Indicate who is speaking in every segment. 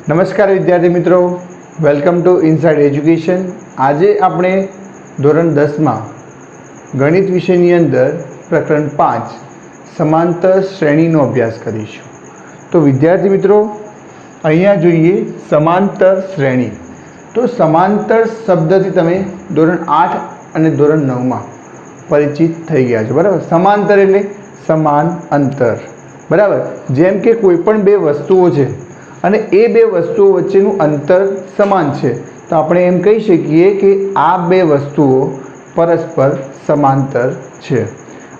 Speaker 1: નમસ્કાર વિદ્યાર્થી મિત્રો, વેલકમ ટુ ઇનસાઇડ એજ્યુકેશન। આજે આપણે ધોરણ 10માં ગણિત વિષયની અંદર પ્રકરણ 5 સમાંતર શ્રેણીનો અભ્યાસ કરીશું। તો વિદ્યાર્થી મિત્રો, અહીંયા જોઈએ સમાંતર શ્રેણી। તો સમાંતર શબ્દથી તમે ધોરણ 8 અને ધોરણ 9માં પરિચિત થઈ ગયા છો, બરાબર। સમાંતર એટલે સમાન અંતર, બરાબર। જેમ કે કોઈ પણ બે વસ્તુઓ છે અને એ બે વસ્તુઓ વચ્ચેનું અંતર સમાન છે તો આપણે એમ કહી શકીએ કે આ બે વસ્તુઓ પરસ્પર સમાંતર છે।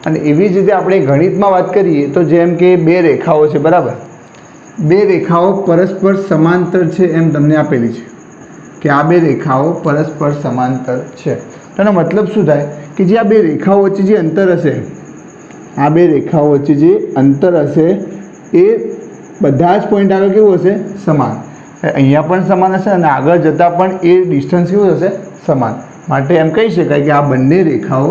Speaker 1: અને એવી જ રીતે આપણે ગણિતમાં વાત કરીએ તો જેમ કે બે રેખાઓ છે, બરાબર। બે રેખાઓ પરસ્પર સમાંતર છે એમ તમને આપેલી છે કે આ બે રેખાઓ પરસ્પર સમાંતર છે। તો એનો મતલબ શું થાય કે જે આ બે રેખાઓ વચ્ચે જે અંતર હશે, આ બે રેખાઓ વચ્ચે જે અંતર હશે એ બધા જ પોઈન્ટ આગળ કેવું હશે? સમાન। અહીંયા પણ સમાન હશે અને આગળ જતાં પણ એ ડિસ્ટન્સ કેવું હશે? સમાન। માટે એમ કહી શકાય કે આ બંને રેખાઓ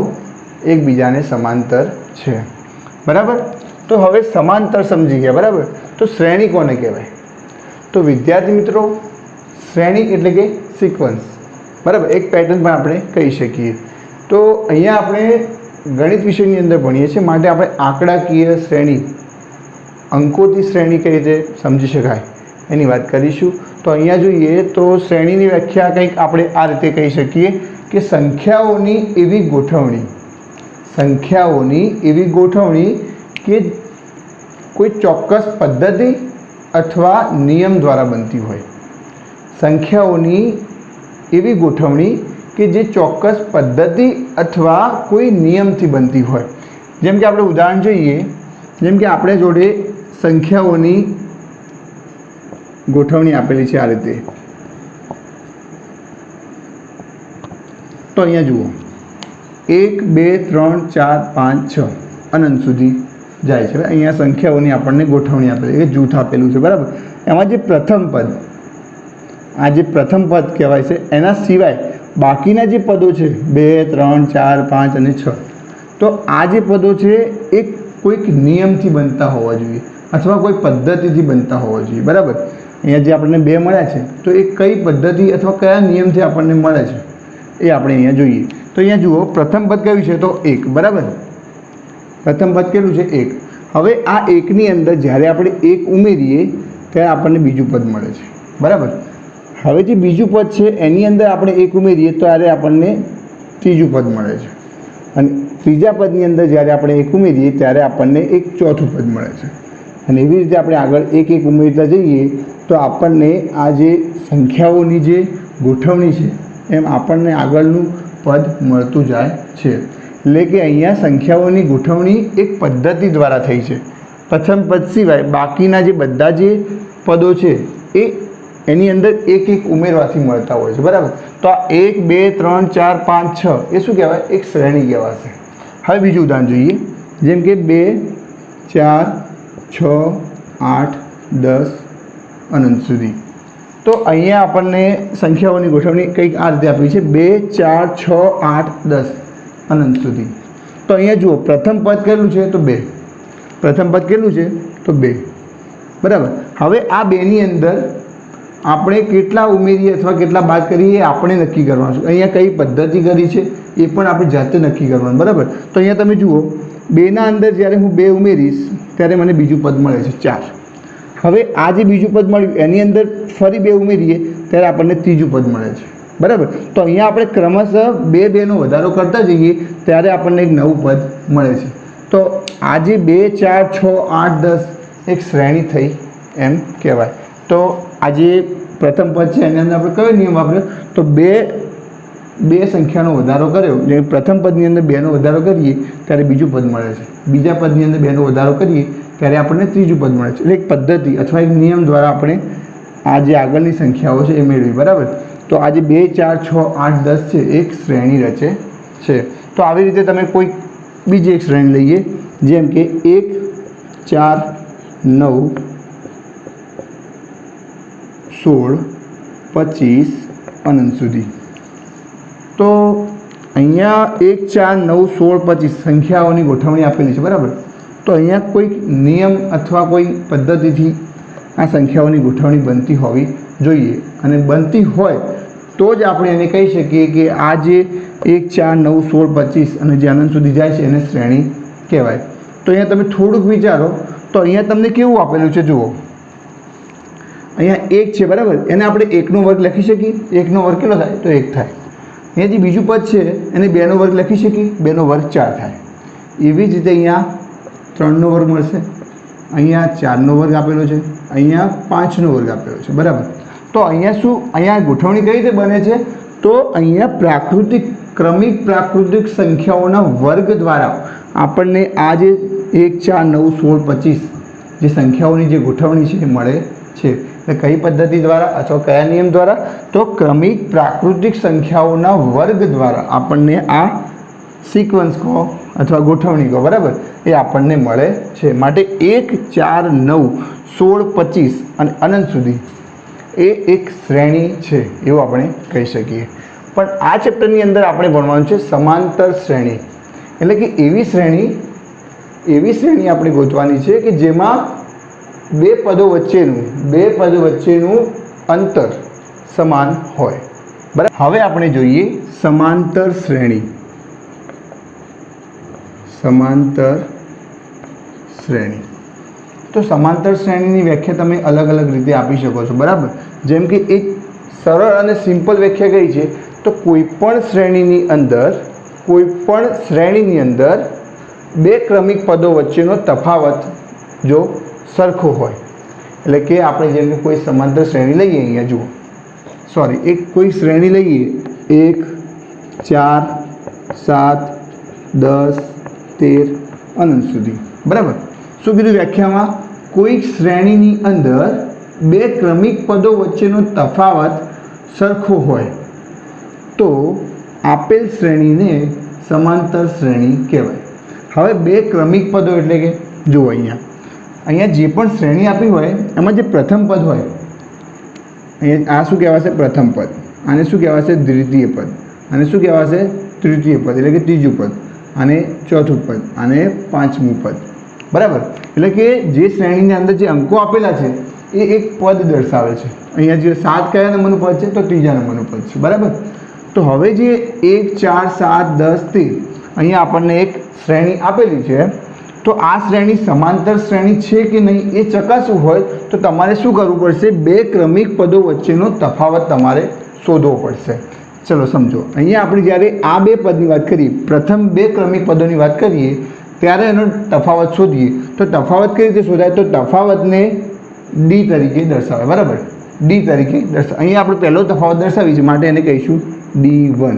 Speaker 1: એકબીજાને સમાંતર છે, બરાબર। તો હવે સમાંતર સમજી ગયા, બરાબર। તો શ્રેણી કોને કહેવાય? તો વિદ્યાર્થી મિત્રો, શ્રેણી એટલે કે સિક્વન્સ, બરાબર। એક પેટર્ન પણ આપણે કહી શકીએ। તો અહીંયા આપણે ગણિત વિષયની અંદર ભણીએ છીએ, માટે આપણે આંકડાકીય શ્રેણી, અંકોથી શ્રેણી કઈ રીતે સમજી શકાય એની વાત કરીશું। તો અહીંયા જોઈએ તો શ્રેણીની વ્યાખ્યા કંઈક આપણે આ રીતે કહી શકીએ કે સંખ્યાઓની એવી ગોઠવણી, સંખ્યાઓની એવી ગોઠવણી કે કોઈ ચોક્કસ પદ્ધતિ અથવા નિયમ દ્વારા બનતી હોય। સંખ્યાઓની એવી ગોઠવણી કે જે ચોક્કસ પદ્ધતિ અથવા કોઈ નિયમથી બનતી હોય। જેમ કે આપણે ઉદાહરણ જોઈએ, જેમ કે આપણે જોડે સંખ્યાઓની ગોઠવણી આપેલી છે આ રીતે। તો અહીંયા જુઓ, 1 2 3 4 5 6 અનંત સુધી જાય છે। અહીંયા સંખ્યાઓની આપણને ગોઠવણી આપેલી છે, જૂથ આપેલું છે, બરાબર। એમાં જે પ્રથમ પદ, આ જે પ્રથમ પદ કહેવાય છે, એના સિવાય બાકીના જે પદો છે 2 3 4 5 અને 6, તો આ જે પદો છે એ કોઈક નિયમથી બનતા હોવા જોઈએ અથવા કોઈ પદ્ધતિથી બનતા હોવા જોઈએ, બરાબર। અહીંયા જે આપણને 2 મળ્યા છે તો એ કઈ પદ્ધતિ અથવા કયા નિયમથી આપણને મળે છે એ આપણે અહીંયા જોઈએ। તો અહીંયા જુઓ, પ્રથમ પદ કયું છે? તો 1, બરાબર। પ્રથમ પદ કેટલું છે? 1। હવે આ 1ની અંદર જ્યારે આપણે 1 ઉમેરીએ ત્યારે આપણને બીજું પદ મળે છે, બરાબર। હવે જે બીજું પદ છે એની અંદર આપણે 1 ઉમેરીએ ત્યારે આપણને ત્રીજું પદ મળે છે, અને ત્રીજા પદની અંદર જ્યારે આપણે 1 ઉમેરીએ ત્યારે આપણને એક ચોથું પદ મળે છે। અને એવી રીતે આપણે આગળ એક એક ઉમેરતા જઈએ તો આપણને આ જે સંખ્યાઓની જે ગોઠવણી છે એમ આપણને આગળનું પદ મળતું જાય છે। એટલે કે અહીંયા સંખ્યાઓની ગોઠવણી એક પદ્ધતિ દ્વારા થઈ છે। પ્રથમ પદ સિવાય બાકીના જે બધા જે પદો છે એ એની અંદર એક એક ઉમેરવાથી મળતા હોય છે, બરાબર। તો આ 1 2 3 4 5 6 એ શું કહેવાય? એક શ્રેણી કહેવાશે। હવે બીજું ઉદાહરણ જોઈએ, જેમ કે 2 4 6 8 10 અનંત સુધી। તો અહીંયા આપણને સંખ્યાઓની ગોઠવણી કંઈક આ રીતે આપી છે, 2 4 6 8 10 અનંત સુધી। તો અહીંયા જુઓ, પ્રથમ પદ કેટલું છે? તો 2। પ્રથમ પદ કેટલું છે? તો 2, બરાબર। હવે આ 2ની અંદર આપણે કેટલા ઉમેરીએ અથવા કેટલા બાદ કરીએ એ આપણે નક્કી કરવાનું છે। અહીંયા કઈ પદ્ધતિ કરી છે એ પણ આપણે જાતે નક્કી કરવાનું, બરાબર। તો અહીંયા તમે જુઓ, 2ના અંદર જ્યારે હું 2 ઉમેરીશ ત્યારે મને બીજું પદ મળે છે 4। હવે આ જે બીજું પદ મળ્યું એની અંદર ફરી 2 ઉમેરીએ ત્યારે આપણને ત્રીજું પદ મળે છે, બરાબર। તો અહીંયા આપણે ક્રમશઃ 2 2નો વધારો કરતા જઈએ ત્યારે આપણને એક નવું પદ મળે છે। તો આ જે 2 4 6 8 10 એક શ્રેણી થઈ એમ કહેવાય। તો આ જે પ્રથમ પદ છે એની અંદર આપણે કયો નિયમ વાપર્યો? તો બે સંખ્યાનો વધારો કર્યો, જે પ્રથમ પદની અંદર 2નો વધારો કરીએ ત્યારે બીજું પદ મળે છે, બીજા પદની અંદર 2નો વધારો કરીએ ત્યારે આપણને ત્રીજું પદ મળે છે। એટલે એક પદ્ધતિ અથવા એક નિયમ દ્વારા આપણે આ જે આગળની સંખ્યાઓ છે એ મેળવી, બરાબર। તો આ જે 2 4 6 8 10 છે એક શ્રેણી રચે છે। તો આવી રીતે તમે કોઈ બીજી એક શ્રેણી લઈએ, જેમ કે 1 4 9 16 25 અનંત સુધી। તો અહીંયા 1 4 9 16 25 સંખ્યાઓની ગોઠવણી આપેલી છે, બરાબર। તો અહીંયા કોઈ નિયમ અથવા કોઈ પદ્ધતિથી આ સંખ્યાઓની ગોઠવણી બનતી હોવી જોઈએ, અને બનતી હોય તો જ આપણે એને કહી શકીએ કે આ જે 1 4 9 16 25 અને જે અનંત સુધી જાય છે એને શ્રેણી કહેવાય. તો અહીંયા તમે થોડુંક વિચારો તો અહીંયા તમને કેવું આપેલું છે જુઓ, અહીંયા 1 છે બરાબર, એને આપણે 1 નો વર્ગ લખી શકીએ. 1 નો વર્ગ કેટલો થાય? તો 1 થાય. અહીંયા જે બીજું પદ છે એને 2 નો વર્ગ લખી શકીએ. 2 નો વર્ગ 4 થાય. એવી જ રીતે અહીંયા 3 નો વર્ગ મળશે, અહીંયા 4 નો વર્ગ આપેલો છે, અહીંયા 5 નો વર્ગ આપેલો છે બરાબર. તો અહીંયા શું, અહીંયા ગોઠવણી કઈ રીતે બને છે? તો અહીંયા ક્રમિક પ્રાકૃતિક સંખ્યાઓના વર્ગ દ્વારા આપણને આ જે 1 4 9 16 25 જે સંખ્યાઓની જે ગોઠવણી છે એ મળે છે. એટલે કઈ પદ્ધતિ દ્વારા અથવા કયા નિયમ દ્વારા? તો ક્રમિક પ્રાકૃતિક સંખ્યાઓના વર્ગ દ્વારા આપણને આ સિક્વન્સ કહો અથવા ગોઠવણી કહો બરાબર, એ આપણને મળે છે. માટે 1 4 9 16 25 અને અનંત સુધી એ એક શ્રેણી છે એવું આપણે કહી શકીએ. પણ આ ચેપ્ટરની અંદર આપણે ભણવાનું છે સમાંતર શ્રેણી, એટલે કે એવી શ્રેણી આપણે ગોતવાની છે કે જેમાં બે પદો વચ્ચેનું અંતર સમાન હોય બરાબર. હવે આપણે જોઈએ સમાંતર શ્રેણી. તો સમાંતર શ્રેણીની વ્યાખ્યા તમે અલગ અલગ રીતે આપી શકો છો બરાબર. જેમ કે એક સરળ અને સિમ્પલ વ્યાખ્યા કઈ છે? તો કોઈપણ શ્રેણીની અંદર બે ક્રમિક પદો વચ્ચેનો તફાવત જો સરખો હોય, એટલે કે આપણે જેમ કે કોઈ સમાંતર શ્રેણી લઈએ, અહીંયા જુઓ, કોઈ શ્રેણી લઈએ 1 4 7 10 13 અનંત સુધી બરાબર. શું કીધું વ્યાખ્યામાં? કોઈ શ્રેણીની અંદર બે ક્રમિક પદો વચ્ચેનો તફાવત સરખો હોય તો આપેલ શ્રેણીને સમાંતર શ્રેણી કહેવાય. હવે બે ક્રમિક પદો એટલે કે જુઓ, અહીંયા જે પણ શ્રેણી આપી હોય એમાં જે પ્રથમ પદ હોય, અહીંયા આ શું કહેવાશે? પ્રથમ પદ. આને શું કહેવાશે? દ્વિતીય પદ. અને શું કહેવાશે? તૃતીય પદ, એટલે કે ત્રીજું પદ. અને ચોથું પદ અને પાંચમું પદ બરાબર. એટલે કે જે શ્રેણીની અંદર જે અંકો આપેલા છે એ એક પદ દર્શાવે છે. અહીંયા જે 7 કયા નંબરનું પદ છે? તો ત્રીજા નંબરનું પદ છે બરાબર. તો હવે જે 1 4 7 10 13 અહીંયા આપણને એક શ્રેણી આપેલી છે, તો આ શ્રેણી સમાંતર શ્રેણી છે કે નહીં એ ચકાસવું હોય તો તમારે શું કરવું પડશે? બે ક્રમિક પદો વચ્ચેનો તફાવત તમારે શોધવો પડશે. ચલો સમજો, અહીંયા આપણે જ્યારે આ બે પદની વાત કરીએ, પ્રથમ બે ક્રમિક પદોની વાત કરીએ ત્યારે એનો તફાવત શોધીએ તો તફાવત કઈ રીતે શોધાય? તો તફાવતને ડી તરીકે દર્શાવે બરાબર. ડી તરીકે દર્શાવે. અહીંયા આપણે પહેલો તફાવત દર્શાવી છે માટે એને કહીશું D1.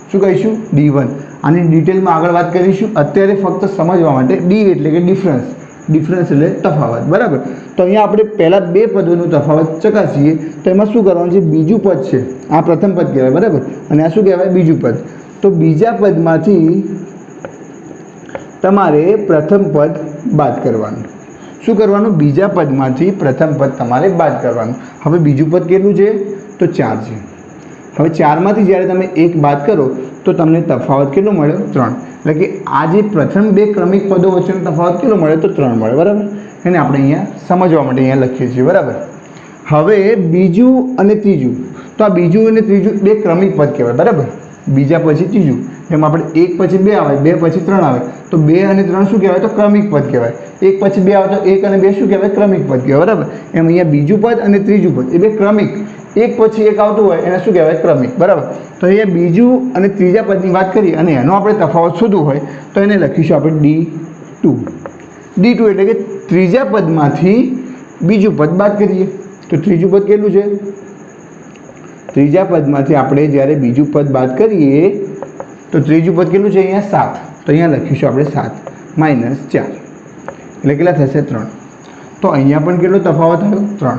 Speaker 1: શું કહીશું? D1. આની ડિટેલમાં આગળ વાત કરીશું. અત્યારે ફક્ત સમજવા માટે ડી એટલે કે ડિફરન્સ એટલે તફાવત બરાબર. તો અહીંયા આપણે પહેલાં બે પદોનો તફાવત ચકાસીએ તો એમાં શું કરવાનું છે? બીજું પદ છે, આ પ્રથમ પદ કહેવાય બરાબર, અને આ શું કહેવાય? બીજું પદ. તો બીજા પદમાંથી તમારે પ્રથમ પદ બાદ કરવાનું. શું કરવાનું? બીજા પદમાંથી પ્રથમ પદ તમારે બાદ કરવાનું. હવે બીજું પદ કેટલું છે? તો 4 છે. હવે 4માંથી જ્યારે તમે 1 બાદ કરો તો તમને તફાવત કેટલો મળ્યો? 3. એટલે કે આ જે પ્રથમ બે ક્રમિક પદો વચ્ચેનો તફાવત કેટલો મળે? તો 3 મળે બરાબર. એને આપણે અહીંયા સમજવા માટે અહીંયા લખીએ છીએ બરાબર. હવે બીજું અને ત્રીજું, તો આ બીજું અને ત્રીજું બે ક્રમિક પદ કહેવાય બરાબર. બીજા પછી ત્રીજું, એમ આપણે 1 પછી 2 આવે, 2 પછી 3 આવે તો 2 અને 3 શું કહેવાય? તો ક્રમિક પદ કહેવાય. 1 પછી 2 આવે તો 1 અને 2 શું કહેવાય? ક્રમિક પદ કહેવાય બરાબર. એમ અહીંયા બીજું પદ અને ત્રીજું પદ એ બે ક્રમિક, 1 પછી 1 આવતું હોય એને શું કહેવાય? ક્રમિક બરાબર. તો અહીંયા બીજું અને ત્રીજા પદની વાત કરીએ અને એનો આપણે તફાવત શોધવું હોય તો એને લખીશું આપણે D2. એટલે કે ત્રીજા પદમાંથી બીજું પદ બાદ કરીએ તો ત્રીજું પદ કેટલું છે? ત્રીજા પદમાંથી આપણે જ્યારે બીજું પદ બાદ કરીએ તો ત્રીજું પદ કેટલું છે? અહીંયા 7. તો અહીંયા લખીશું આપણે 7 - 4 એટલે કેટલા થશે? 3. તો અહીંયા પણ કેટલો તફાવત આવ્યો? 3.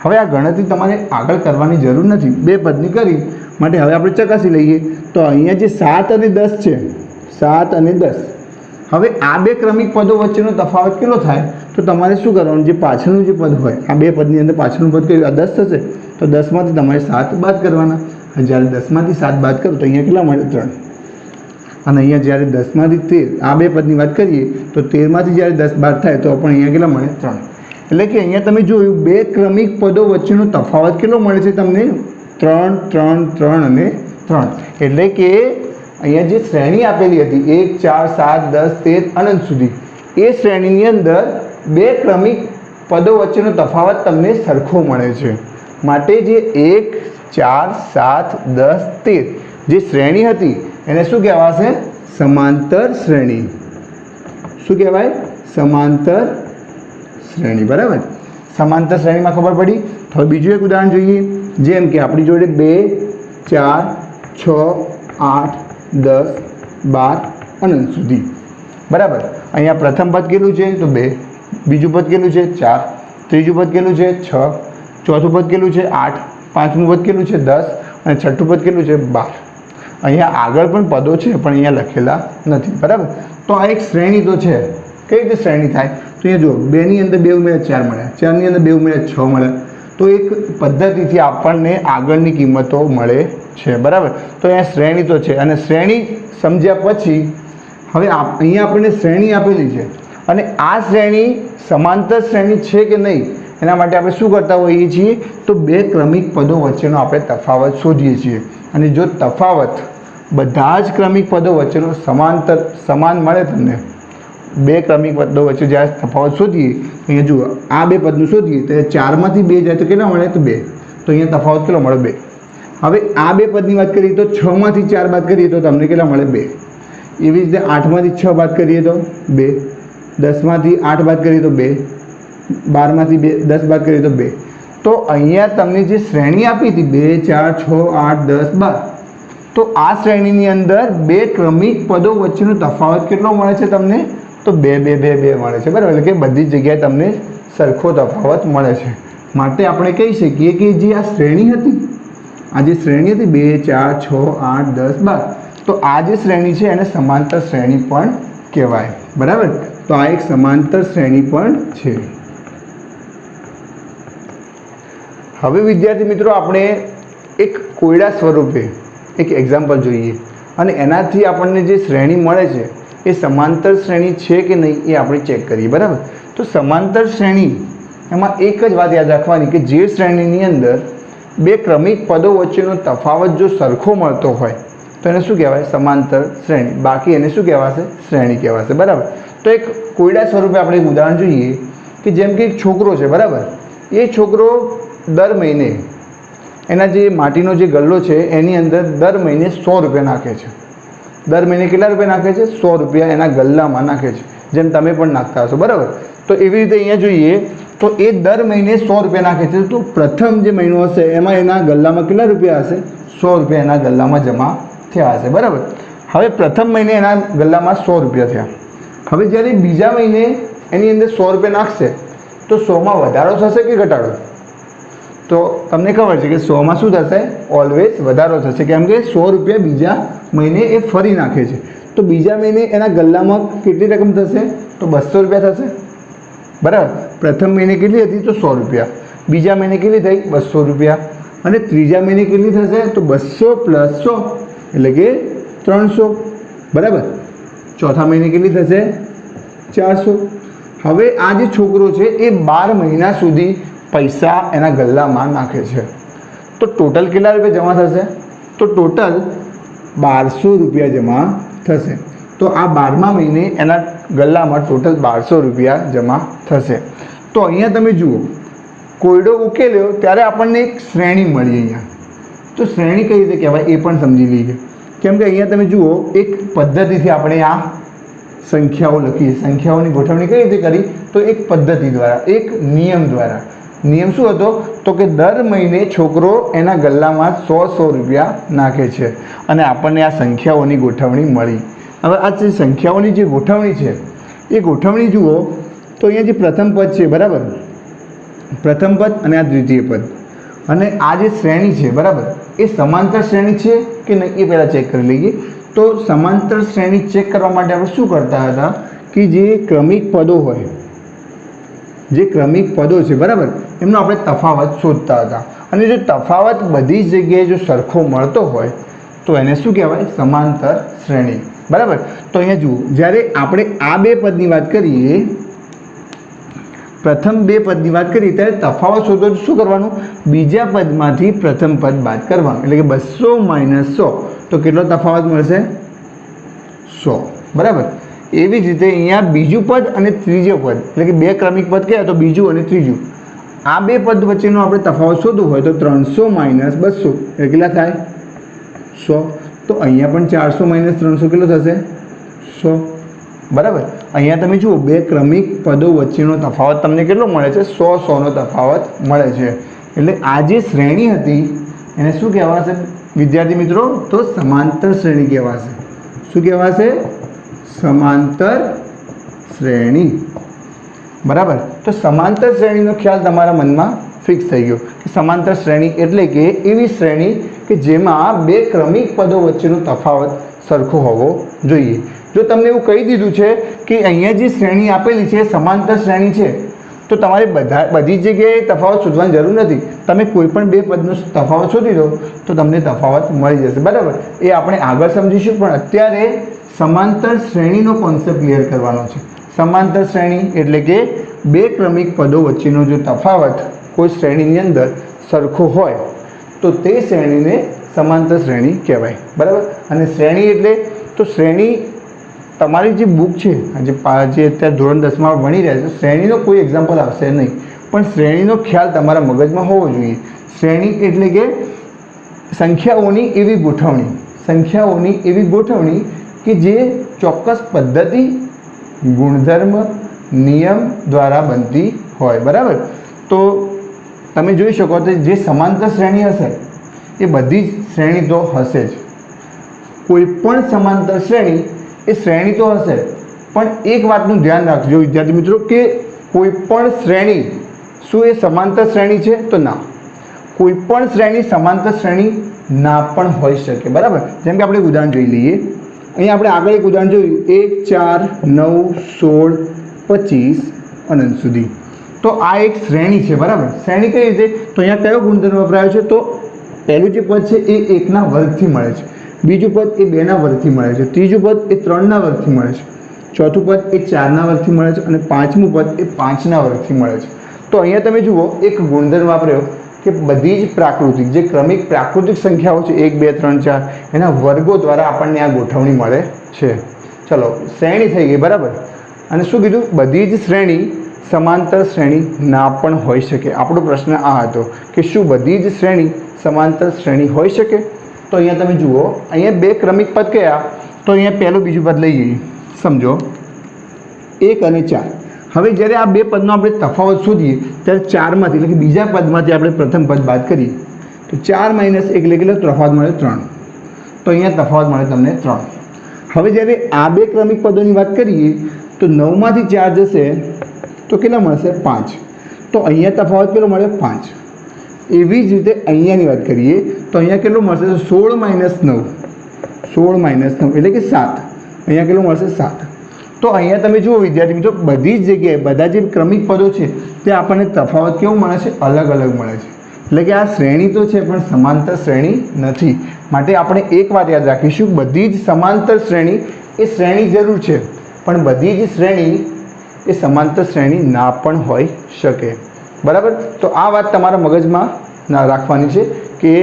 Speaker 1: હવે આ ગણતરી તમારે આગળ કરવાની જરૂર નથી, બે પદની કરી માટે હવે આપણે ચકાસી લઈએ. તો અહીંયા જે 7 અને 10 છે, 7 અને 10, હવે આ બે ક્રમિક પદો વચ્ચેનો તફાવત કેટલો થાય? તો તમારે શું કરવાનું? જે પાછળનું જે પદ હોય, આ બે પદની અંદર પાછળનું પદ કયું? આ 10 થશે. તો 10માંથી તમારે 7 બાદ કરવાના. જ્યારે 10માંથી 7 બાદ કરો તો અહીંયા કેટલા મળે? 3. અને અહીંયા જ્યારે 10માંથી 13 આ બે પદની વાત કરીએ તો 13માંથી જ્યારે 10 બાદ થાય તો પણ અહીંયા કેટલા મળે 3. એટલે કે અહીંયા તમે જોયું બે ક્રમિક પદો વચ્ચેનો તફાવત કેટલો મળે છે તમને 3 3 3 અને 3. એટલે કે અહીંયા જે શ્રેણી આપેલી હતી 1 4 7 10 13 અનંત સુધી એ શ્રેણીની અંદર બે ક્રમિક પદો વચ્ચેનો તફાવત તમને સરખો મળે છે. માટે જે 1 4 7 10 13 જે શ્રેણી હતી એને શું કહેવાશે સમાંતર શ્રેણી. શું કહેવાય સમાંતર શ્રેણી. બરાબર. સમાંતર શ્રેણીમાં ખબર પડી. હવે બીજું એક ઉદાહરણ જોઈએ. જેમ કે આપણી જોડે 2 4 6 8 10 12 અનંત સુધી. બરાબર. અહીંયા પ્રથમ પદ કેટલું છે તો 2, બીજું પદ કેટલું છે 4, ત્રીજું પદ કેટલું છે 6, ચોથું પદ કેટલું છે 8, પાંચમું પદ કેટલું છે 10 અને છઠ્ઠું પદ કેટલું છે 12. અહીંયા આગળ પણ પદો છે પણ અહીંયા લખેલા નથી. બરાબર. તો આ એક શ્રેણી તો છે. કઈ રીતે શ્રેણી થાય તો અહીંયા જુઓ 2ની અંદર 2 ઉમેર્યા 4 મળ્યા, 4ની અંદર 2 ઉમેર્યા 6 મળ્યા. તો એક પદ્ધતિથી આપણને આગળની કિંમતો મળે છે. બરાબર. તો અહીંયા શ્રેણી તો છે અને શ્રેણી સમજ્યા પછી હવે અહીંયા આપણને શ્રેણી આપેલી છે અને આ શ્રેણી સમાંતર શ્રેણી છે કે નહીં એના માટે આપણે શું કરતા હોઈએ છીએ તો બે ક્રમિક પદો વચ્ચેનો આપણે તફાવત શોધીએ છીએ. અને જો તફાવત બધા જ ક્રમિક પદો વચ્ચેનો સમાન મળે તમને બે ક્રમિક પદો વચ્ચે જ્યારે તફાવત શોધીએ અહીંયા જુઓ આ બે પદનું શોધીએ તો 4માંથી 2 જાય તો કેટલા મળે તો 2. તો અહીંયા તફાવત કેટલો મળે 2. હવે આ બે પદની વાત કરીએ તો 6માંથી 4 બાદ કરીએ તો તમને કેટલા મળે 2. એવી રીતે 8માંથી 6 બાદ કરીએ તો 2, 10માંથી 8 બાદ કરીએ તો 2, 12માંથી 10 બાદ કરીએ તો 2. તો અહીંયા તમને જે શ્રેણી આપી હતી 2 4 6 8 10 12 તો આ શ્રેણીની અંદર બે ક્રમિક પદો વચ્ચેનો તફાવત કેટલો મળે છે તમને તો 2 2 2 2 મળે છે. બરાબર. એટલે કે બધી જગ્યાએ તમને સરખો તફાવત મળે છે. માટે આપણે કહી શકીએ કે જે આ શ્રેણી હતી આ જે શ્રેણી હતી 2 4 6 8 10 12 તો આ જે શ્રેણી છે એને સમાંતર શ્રેણી પણ કહેવાય. બરાબર. તો આ એક સમાંતર શ્રેણી પણ છે. હવે વિદ્યાર્થી મિત્રો આપણે એક કોયડા સ્વરૂપે એક એક્ઝામ્પલ જોઈએ અને એનાથી આપણને જે શ્રેણી મળે છે એ સમાંતર શ્રેણી છે કે નહીં એ આપણે ચેક કરીએ. બરાબર. તો સમાંતર શ્રેણી એમાં એક જ વાત યાદ રાખવાની કે જે શ્રેણીની અંદર બે ક્રમિક પદો વચ્ચેનો તફાવત જો સરખો મળતો હોય તો એને શું કહેવાય સમાંતર શ્રેણી. બાકી એને શું કહેવાશે શ્રેણી કહેવાશે. બરાબર. તો એક કોયડા સ્વરૂપે આપણે એક ઉદાહરણ જોઈએ કે જેમ કે એક છોકરો છે. બરાબર. એ છોકરો દર મહિને એના જે માટીનો જે ગલ્લો છે એની અંદર દર મહિને 100 રૂપિયા નાખે છે. દર મહિને કેટલા રૂપિયા નાખે છે 100 રૂપિયા એના ગલ્લામાં નાખે છે. જેમ તમે પણ નાખતા હશો. બરાબર. તો એવી રીતે અહીંયા જોઈએ તો એ દર મહિને 100 રૂપિયા નાખે છે. તો પ્રથમ જે મહિનો હશે એમાં એના ગલ્લામાં કેટલા રૂપિયા હશે 100 રૂપિયા એના ગલ્લામાં જમા થયા હશે. બરાબર. હવે પ્રથમ મહિને એના ગલ્લામાં 100 રૂપિયા થયા. હવે જ્યારે બીજા મહિને એની અંદર 100 રૂપિયા નાખશે તો 100માં વધારો થશે કે ઘટાડો તો તમને ખબર છે કે 100માં શું થશે ઓલવેઝ વધારો થશે. કેમ કે 100 રૂપિયા બીજા મહિને એ ફરી નાખે છે. તો બીજા મહિને એના ગલ્લામાં કેટલી રકમ થશે તો 200 રૂપિયા થશે. બરાબર. પ્રથમ મહિને કેટલી હતી તો 100 રૂપિયા, બીજા મહિને કેટલી થઈ 200 રૂપિયા અને ત્રીજા મહિને કેટલી થશે તો 200 + 100 એટલે કે 300. બરાબર. ચોથા મહિને કેટલી થશે 400. હવે આ જે છોકરો છે એ 12 મહિના સુધી પૈસા એના ગલ્લામાં નાખે છે. તો ટોટલ કેટલા રૂપિયા જમા થશે તો ટોટલ 1200 રૂપિયા જમા થશે. તો આ 12મા મહિને એના ગલ્લામાં ટોટલ 1200 રૂપિયા જમા થશે. તો અહીંયા તમે જુઓ કોયડો ઉકેલ્યો ત્યારે આપણને એક શ્રેણી મળી. અહીંયા તો શ્રેણી કઈ રીતે કહેવાય એ પણ સમજી લઈએ. કેમ કે અહીંયા તમે જુઓ એક પદ્ધતિથી આપણે આ સંખ્યાઓ લખીએ. સંખ્યાઓની ગોઠવણી કઈ રીતે કરી તો એક પદ્ધતિ દ્વારા, એક નિયમ દ્વારા. નિયમ શું હતો તો કે દર મહિને છોકરો એના ગલ્લામાં 100 રૂપિયા નાખે છે અને આપણને આ સંખ્યાઓની ગોઠવણી મળી. હવે આ જે સંખ્યાઓની જે ગોઠવણી છે એ ગોઠવણી જુઓ તો અહીંયા જે પ્રથમ પદ છે. બરાબર. પ્રથમ પદ અને આ દ્વિતીય પદ અને આ જે શ્રેણી છે બરાબર એ સમાંતર શ્રેણી છે કે નહીં એ પહેલાં ચેક કરી લઈએ. તો સમાંતર શ્રેણી ચેક કરવા માટે આપણે શું કરતા હતા કે જે ક્રમિક પદો હોય, જે ક્રમિક પદો છે બરાબર એમનો આપણે તફાવત શોધતા હતા. અને જો તફાવત બધી જ જગ્યાએ જો સરખો મળતો હોય તો એને શું કહેવાય સમાંતર શ્રેણી. બરાબર. તો અહીંયા જુઓ, જ્યારે આપણે આ બે પદની વાત કરીએ, પ્રથમ બે પદની વાત કરીએ ત્યારે તફાવત શોધો તો શું કરવાનું? બીજા પદમાંથી પ્રથમ પદ બાદ કરવાનું. એટલે કે 200 - 100 તો કેટલો તફાવત મળશે? 100. બરાબર. એવી જ રીતે અહીંયા બીજું પદ અને ત્રીજો પદ, એટલે કે બે ક્રમિક પદ કહેવાય તો બીજું અને ત્રીજું, આ બે પદ વચ્ચેનો આપણે તફાવત શોધવું હોય તો 300 - 200 એટલે કેટલા થાય? 100. તો અહીંયા પણ 400 - 300 કેટલો થશે? 100. બરાબર. અહીંયા તમે જુઓ, બે ક્રમિક પદો વચ્ચેનો તફાવત તમને કેટલો મળે છે? 100 તફાવત મળે છે. એટલે આ જે શ્રેણી હતી એને શું કહેવાશે વિદ્યાર્થી મિત્રો? તો સમાંતર શ્રેણી કહેવાશે. શું કહેવાશે? સમાંતર શ્રેણી. બરાબર. તો સમાંતર શ્રેણીનો ખ્યાલ તમારા મનમાં ફિક્સ થઈ ગયો કે સમાંતર શ્રેણી એટલે કે એવી શ્રેણી કે જેમાં બે ક્રમિક પદો વચ્ચેનો તફાવત સરખો હોવો જોઈએ. જો તમને એવું કહી દીધું છે કે અહીંયા જે શ્રેણી આપેલી છે સમાંતર શ્રેણી છે, તો તમારે બધી જગ્યાએ તફાવત શોધવાની જરૂર નથી. તમે કોઈ પણ બે પદનો તફાવત શોધી દો તો તમને તફાવત મળી જશે. બરાબર. એ આપણે આગળ સમજીશું, પણ અત્યારે સમાંતર શ્રેણીનો કોન્સેપ્ટ ક્લિયર કરવાનો છે. સમાંતર શ્રેણી એટલે કે બે ક્રમિક પદો વચ્ચેનો જો તફાવત કોઈ શ્રેણીની અંદર સરખો હોય તો તે શ્રેણીને સમાંતર શ્રેણી કહેવાય. બરાબર. અને શ્રેણી એટલે તો શ્રેણી તમારી જે બુક છે જે અત્યારે ધોરણ 10માં ભણી રહ્યા છે, શ્રેણીનો કોઈ એક્ઝામ્પલ આવશે નહીં, પણ શ્રેણીનો ખ્યાલ તમારા મગજમાં હોવો જોઈએ. શ્રેણી એટલે કે સંખ્યાઓની એવી ગોઠવણી, સંખ્યાઓની એવી ગોઠવણી કે જે ચોક્કસ પદ્ધતિ, ગુણધર્મ, નિયમ દ્વારા બનતી હોય. બરાબર. તો તમે જોઈ શકો તો જે સમાંતર શ્રેણી હશે એ બધી જ શ્રેણી તો હશે જ. કોઈ પણ સમાંતર શ્રેણી એ શ્રેણી તો હશે, પણ એક વાતનું ધ્યાન રાખજો વિદ્યાર્થી મિત્રો કે કોઈ પણ શ્રેણી શું એ સમાંતર શ્રેણી છે? તો ના. કોઈ પણ શ્રેણી સમાંતર શ્રેણી ના પણ હોઈ શકે. બરાબર. જેમ કે આપણે એક ઉદાહરણ જોઈ લઈએ. અહીંયા આપણે આગળ એક ઉદાહરણ જોયું, 1 4 9 16 25 અનંત સુધી. તો આ એક શ્રેણી છે. બરાબર. શ્રેણી કઈ રીતે? તો અહીંયા કયો ગુણધર્મ વપરાયો છે? તો પહેલું જે પદ છે એ 1ના વર્ગથી મળે છે, બીજું પદ એ 2ના વર્ગથી મળે છે, ત્રીજું પદ એ 3ના વર્ગથી મળે છે, ચોથું પદ એ 4ના વર્ગથી મળે છે અને પાંચમું પદ એ 5ના વર્ગથી મળે છે. તો અહીંયા તમે જુઓ એક ગુણધર્મ વાપર્યો કે બધી જ પ્રાકૃતિક જે ક્રમિક પ્રાકૃતિક સંખ્યાઓ છે 1 2 3 4 એના વર્ગો દ્વારા આપણને આ ગોઠવણી મળે છે. ચલો, શ્રેણી થઈ ગઈ. બરાબર. અને શું કીધું? બધી જ શ્રેણી સમાંતર શ્રેણી ના પણ હોઈ શકે. આપણો પ્રશ્ન આ હતો કે શું બધી જ શ્રેણી સમાંતર શ્રેણી હોઈ શકે? તો અહીંયા તમે જુઓ, અહીંયા બે ક્રમિક પદ કયા? તો અહીંયા પહેલું બીજું પદ લઈ જઈએ. સમજો 1 અને 4. હવે જ્યારે આ બે પદનો આપણે તફાવત શોધીએ ત્યારે 4માંથી એટલે કે બીજા પદમાંથી આપણે પ્રથમ પદ બાદ કરીએ તો 4 - 1 એટલે કેટલો તફાવત મળે? 3. તો અહીંયા તફાવત મળે તમને 3. હવે જ્યારે આ બે ક્રમિક પદોની વાત કરીએ તો 9માંથી 4 જશે તો કેટલા મળશે? 5. તો અહીંયા તફાવત કેટલો મળે? 5. એવી જ રીતે અહીંયાની વાત કરીએ તો અહીંયા કેટલો મળશે? 16 - 9, 16 - 9 એટલે કે 7. અહીંયા કેટલો મળશે? 7. તો અહીંયા તમે જુઓ વિદ્યાર્થી મિત્રો, બધી જ જગ્યાએ બધા જે ક્રમિક પદો છે તે આપણને તફાવત કેવું મળે છે? અલગ અલગ મળે છે. એટલે કે આ શ્રેણી તો છે પણ સમાંતર શ્રેણી નથી. માટે આપણે એક વાત યાદ રાખીશું, બધી જ સમાંતર શ્રેણી એ શ્રેણી જરૂર છે, પણ બધી જ શ્રેણી એ સમાંતર શ્રેણી ના પણ હોઈ શકે. બરાબર. તો આ વાત તમારા મગજમાં ના રાખવાની છે કે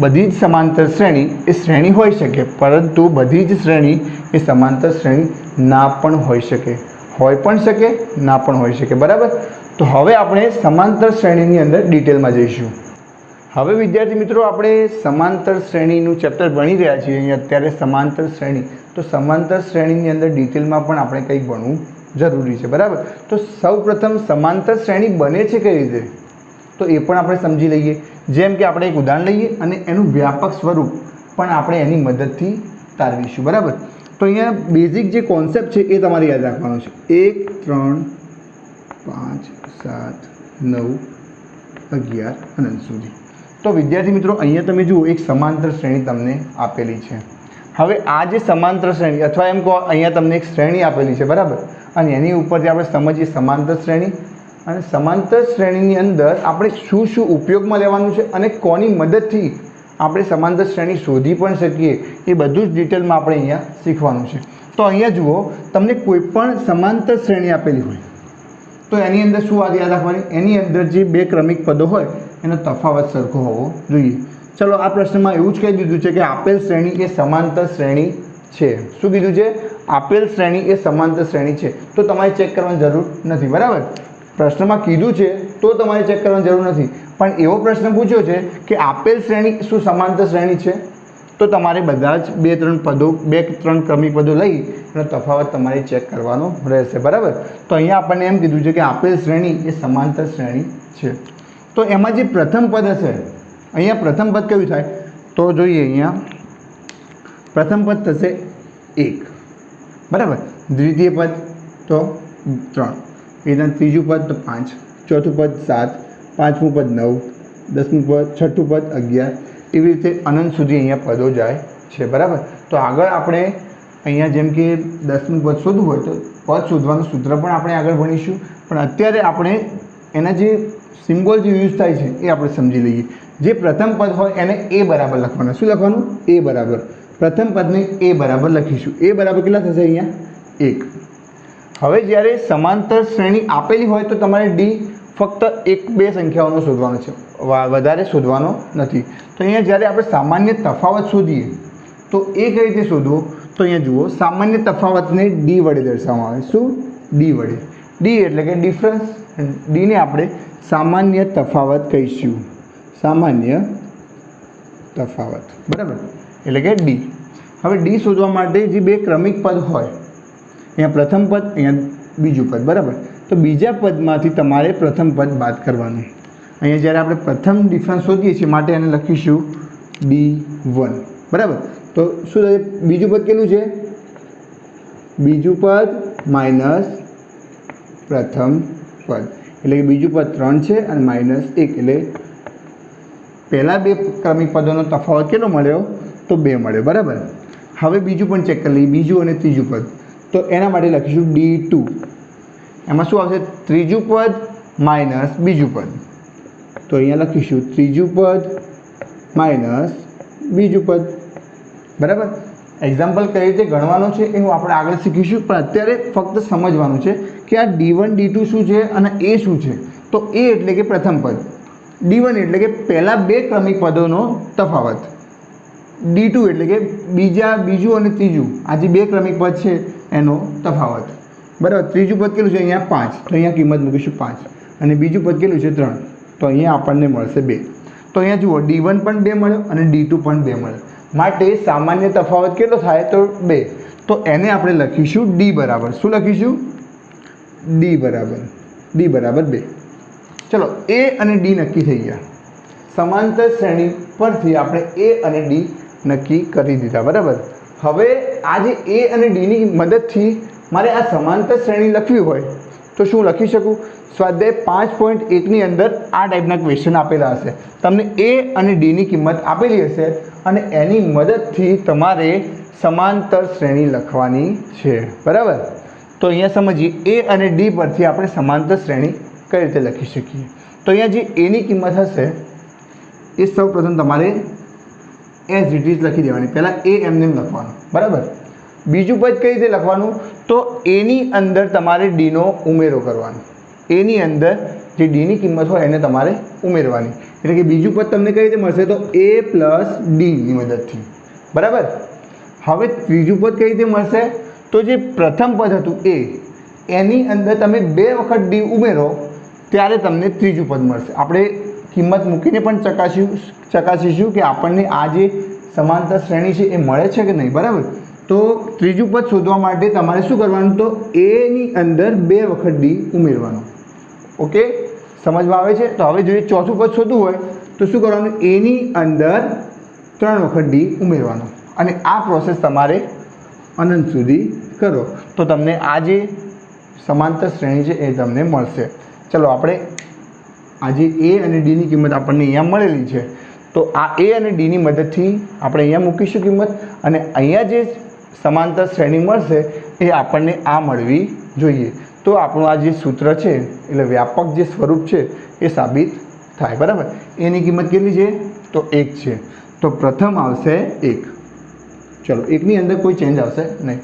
Speaker 1: બધી જ સમાંતર શ્રેણી એ શ્રેણી હોઈ શકે, પરંતુ બધી જ શ્રેણી એ સમાંતર શ્રેણી ના પણ હોઈ શકે. હોઈ પણ શકે, ના પણ હોઈ શકે. બરાબર. તો હવે આપણે સમાંતર શ્રેણીની અંદર ડિટેલમાં જઈશું. હવે વિદ્યાર્થી મિત્રો આપણે સમાંતર શ્રેણીનું ચેપ્ટર ભણી રહ્યા છીએ અહીંયા અત્યારે સમાંતર શ્રેણી. તો સમાંતર શ્રેણીની અંદર ડિટેલમાં પણ આપણે કંઈક ભણવું જરૂરી છે. બરાબર. તો સૌપ્રથમ સમાંતર શ્રેણી બને છે કઈ રીતે તો એ પણ આપણે સમજી લઈએ. જેમ કે આપણે એક ઉદાહરણ લઈએ અને એનું વ્યાપક સ્વરૂપ પણ આપણે એની મદદથી તારવીશું. બરાબર. તો અહીંયા બેઝિક જે કોન્સેપ્ટ છે એ તમારે યાદ રાખવાનો છે. 1 3 5 7 9 11 અનંત સુધી. તો વિદ્યાર્થી મિત્રો અહીંયા તમે જુઓ એક સમાંતર શ્રેણી તમને આપેલી છે. હવે આ જે સમાંતર શ્રેણી અથવા એમ કહો અહીંયા તમને એક શ્રેણી આપેલી છે. બરાબર. અને એની ઉપરથી આપણે સમજીએ સમાંતર શ્રેણી, અને સમાંતર શ્રેણીની અંદર આપણે શું શું ઉપયોગમાં લેવાનું છે અને કોની મદદથી આપણે સમાંતર શ્રેણી શોધી પણ શકીએ, એ બધું જ ડિટેલમાં આપણે અહીંયા શીખવાનું છે. તો અહીંયા જુઓ, તમને કોઈ પણ સમાંતર શ્રેણી આપેલી હોય તો એની અંદર શું વાત યાદ રાખવાની? એની અંદર જે બે ક્રમિક પદો હોય એનો તફાવત સરખો હોવો જોઈએ. ચલો, આ પ્રશ્નમાં એવું જ કહી દીધું છે કે આપેલ શ્રેણી એ સમાંતર શ્રેણી છે. શું કીધું છે? આપેલ શ્રેણી એ સમાંતર શ્રેણી છે. તો તમારે ચેક કરવાની જરૂર નથી, બરાબર? પ્રશ્નમાં કીધું છે તો તમારે ચેક કરવાની જરૂર નથી. પણ એવો પ્રશ્ન પૂછ્યો છે કે આપેલ શ્રેણી શું સમાંતર શ્રેણી છે, તો તમારે બધા જ બે ત્રણ ક્રમિક પદો લઈ એનો તફાવત તમારે ચેક કરવાનો રહેશે, બરાબર? તો અહીંયા આપણને એમ કીધું છે કે આપેલ શ્રેણી એ સમાંતર શ્રેણી છે. તો એમાં જે પ્રથમ પદ હશે, અહીંયા પ્રથમ પદ કયું થાય? તો જોઈએ, અહીંયા પ્રથમ પદ થશે 1, બરાબર? દ્વિતીય પદ તો 3, એના ત્રીજું પદ તો 5, ચોથું પદ 7, પાંચમું પદ 9, 10મું પદ, છઠ્ઠું પદ 11, એવી રીતે અનંત સુધી અહીંયા પદો જાય છે, બરાબર? તો આગળ આપણે અહીંયા જેમ કે 10મું પદ શોધવું હોય તો પદ શોધવાનું સૂત્ર પણ આપણે આગળ ભણીશું. પણ અત્યારે આપણે એના જે સિમ્બોલ જે યુઝ થાય છે એ આપણે સમજી લઈએ. જે પ્રથમ પદ હોય એને એ બરાબર લખવાના. શું લખવાનું? એ બરાબર. પ્રથમ પદને એ બરાબર લખીશું. એ બરાબર કેટલા થશે? અહીંયા 1. હવે જ્યારે સમાંતર શ્રેણી આપેલી હોય તો તમારે ડી ફક્ત 1-2 સંખ્યાઓનો શોધવાનો છે, વધારે શોધવાનો નથી. તો અહીંયા જ્યારે આપણે સામાન્ય તફાવત શોધીએ તો એ કઈ રીતે શોધવો? તો અહીંયા જુઓ, સામાન્ય તફાવતને ડી વડે દર્શાવવામાં આવે. શું? ડી વડે. ડી એટલે કે ડિફરન્સ. ડીને આપણે સામાન્ય તફાવત કહીશું. સામાન્ય તફાવત, બરાબર? એટલે કે ડી. હવે ડી શોધવા માટે જે બે ક્રમિક પદ હોય, અહીંયા પ્રથમ પદ, અહીંયા બીજું પદ, બરાબર? તો બીજા પદમાંથી તમારે પ્રથમ પદ બાદ કરવાનું. અહીંયા જ્યારે આપણે પ્રથમ ડિફરન્સ શોધીએ છીએ માટે એને લખીશું D1, બરાબર? તો શું થશે? બીજું પદ કેટલું છે? બીજું પદ માઇનસ પ્રથમ પદ, એટલે કે બીજું પદ 3 છે અને -1, એટલે પહેલાં બે ક્રમિક પદોનો તફાવત કેટલો મળ્યો? તો 2 મળ્યો, બરાબર? હવે બીજું પણ ચેક કરી લઈએ, બીજું અને ત્રીજું પદ. તો એના માટે લખીશું D2. એમાં શું આવશે? ત્રીજું પદ માઇનસ બીજું પદ. તો અહીંયા લખીશું ત્રીજું પદ માઇનસ બીજું પદ, બરાબર? એક્ઝામ્પલ કઈ રીતે ગણવાનો છે એ હું આપણે આગળ શીખીશું, પણ અત્યારે ફક્ત સમજવાનું છે કે આ D1 D2 શું છે અને એ શું છે. તો એ એટલે કે પ્રથમ પદ, D1 એટલે કે પહેલાં બે ક્રમિક પદોનો તફાવત, D2 એટલે કે બીજું અને ત્રીજું આ જે બે ક્રમિક પદ છે એનો તફાવત, બરાબર? ત્રીજું પદ કેટલું છે? અહીંયા 5, તો અહીંયા કિંમત મૂકીશું 5. અને બીજું પદ કેટલું છે? 3, તો અહીંયા આપણને મળશે 2. તો અહીંયા જુઓ, D1 પણ 2 મળ્યો અને D2 પણ 2 મળ્યો. માટે સામાન્ય તફાવત કેટલો થાય? તો 2. તો એને આપણે લખીશું D બરાબર. શું લખીશું? D બરાબર 2. ચલો, એ અને ડી નક્કી થઈ ગયા. સમાંતર શ્રેણી પરથી આપણે એ અને ડી નક્કી કરી દીધા, બરાબર? હવે આ જે એ અને ડીની મદદથી મારે આ સમાંતર શ્રેણી લખવી હોય તો શું લખી શકું? સ્વાધ્યાય 5.1ની અંદર આ ટાઈપના ક્વેશ્ચન આપેલા હશે. તમને એ અને ડીની કિંમત આપેલી હશે અને એની મદદથી તમારે સમાંતર શ્રેણી લખવાની છે, બરાબર? તો અહીંયા સમજીએ, એ અને ડી પરથી આપણે સમાંતર શ્રેણી કઈ રીતે લખી શકીએ. તો અહીંયા જે એની કિંમત હશે એ સૌપ્રથમ તમારે એઝ ઇટ ઇઝ લખી દેવાની. પહેલાં એ એમને લખવાનું, બરાબર? બીજું પદ કઈ રીતે લખવાનું? તો એની અંદર તમારે ડીનો ઉમેરો કરવાનો. એની અંદર જે ડીની કિંમત હોય એને તમારે ઉમેરવાની. એટલે કે બીજું પદ તમને કઈ રીતે મળશે? તો a + ડીની મદદથી, બરાબર? હવે ત્રીજું પદ કઈ રીતે મળશે? તો જે પ્રથમ પદ હતું એની અંદર તમે 2 વખત ડી ઉમેરો ત્યારે તમને ત્રીજું પદ મળશે. આપણે કિંમત મૂકીને પણ ચકાસીશું કે આપણને આ જે સમાંતર શ્રેણી છે એ મળે છે કે નહીં, બરાબર? તો ત્રીજું પદ શોધવા માટે તમારે શું કરવાનું? તો એની અંદર 2 વખત ડી ઉમેરવાનું. ઓકે, સમજમાં આવે છે? તો હવે જોઈએ, ચોથું પદ શોધવું હોય તો શું કરવાનું? એની અંદર 3 વખત ડી ઉમેરવાનું. અને આ પ્રોસેસ તમારે અનંત સુધી કરો તો તમને આ જે સમાંતર શ્રેણી છે એ તમને મળશે. ચલો, આપણે આજે એ અને ડીની કિંમત આપણને અહીંયા મળેલી છે, તો આ એ અને ડીની મદદથી આપણે અહીંયા મૂકીશું કિંમત, અને અહીંયા જે સમાંતર શ્રેણી મળશે એ આપણને આ મળવી જોઈએ. તો આપણું આ જે સૂત્ર છે એટલે વ્યાપક જે સ્વરૂપ છે એ સાબિત થાય, બરાબર? એની કિંમત કેટલી છે? તો 1 છે. તો પ્રથમ આવશે 1. ચલો, એકની અંદર કોઈ ચેન્જ આવશે નહીં,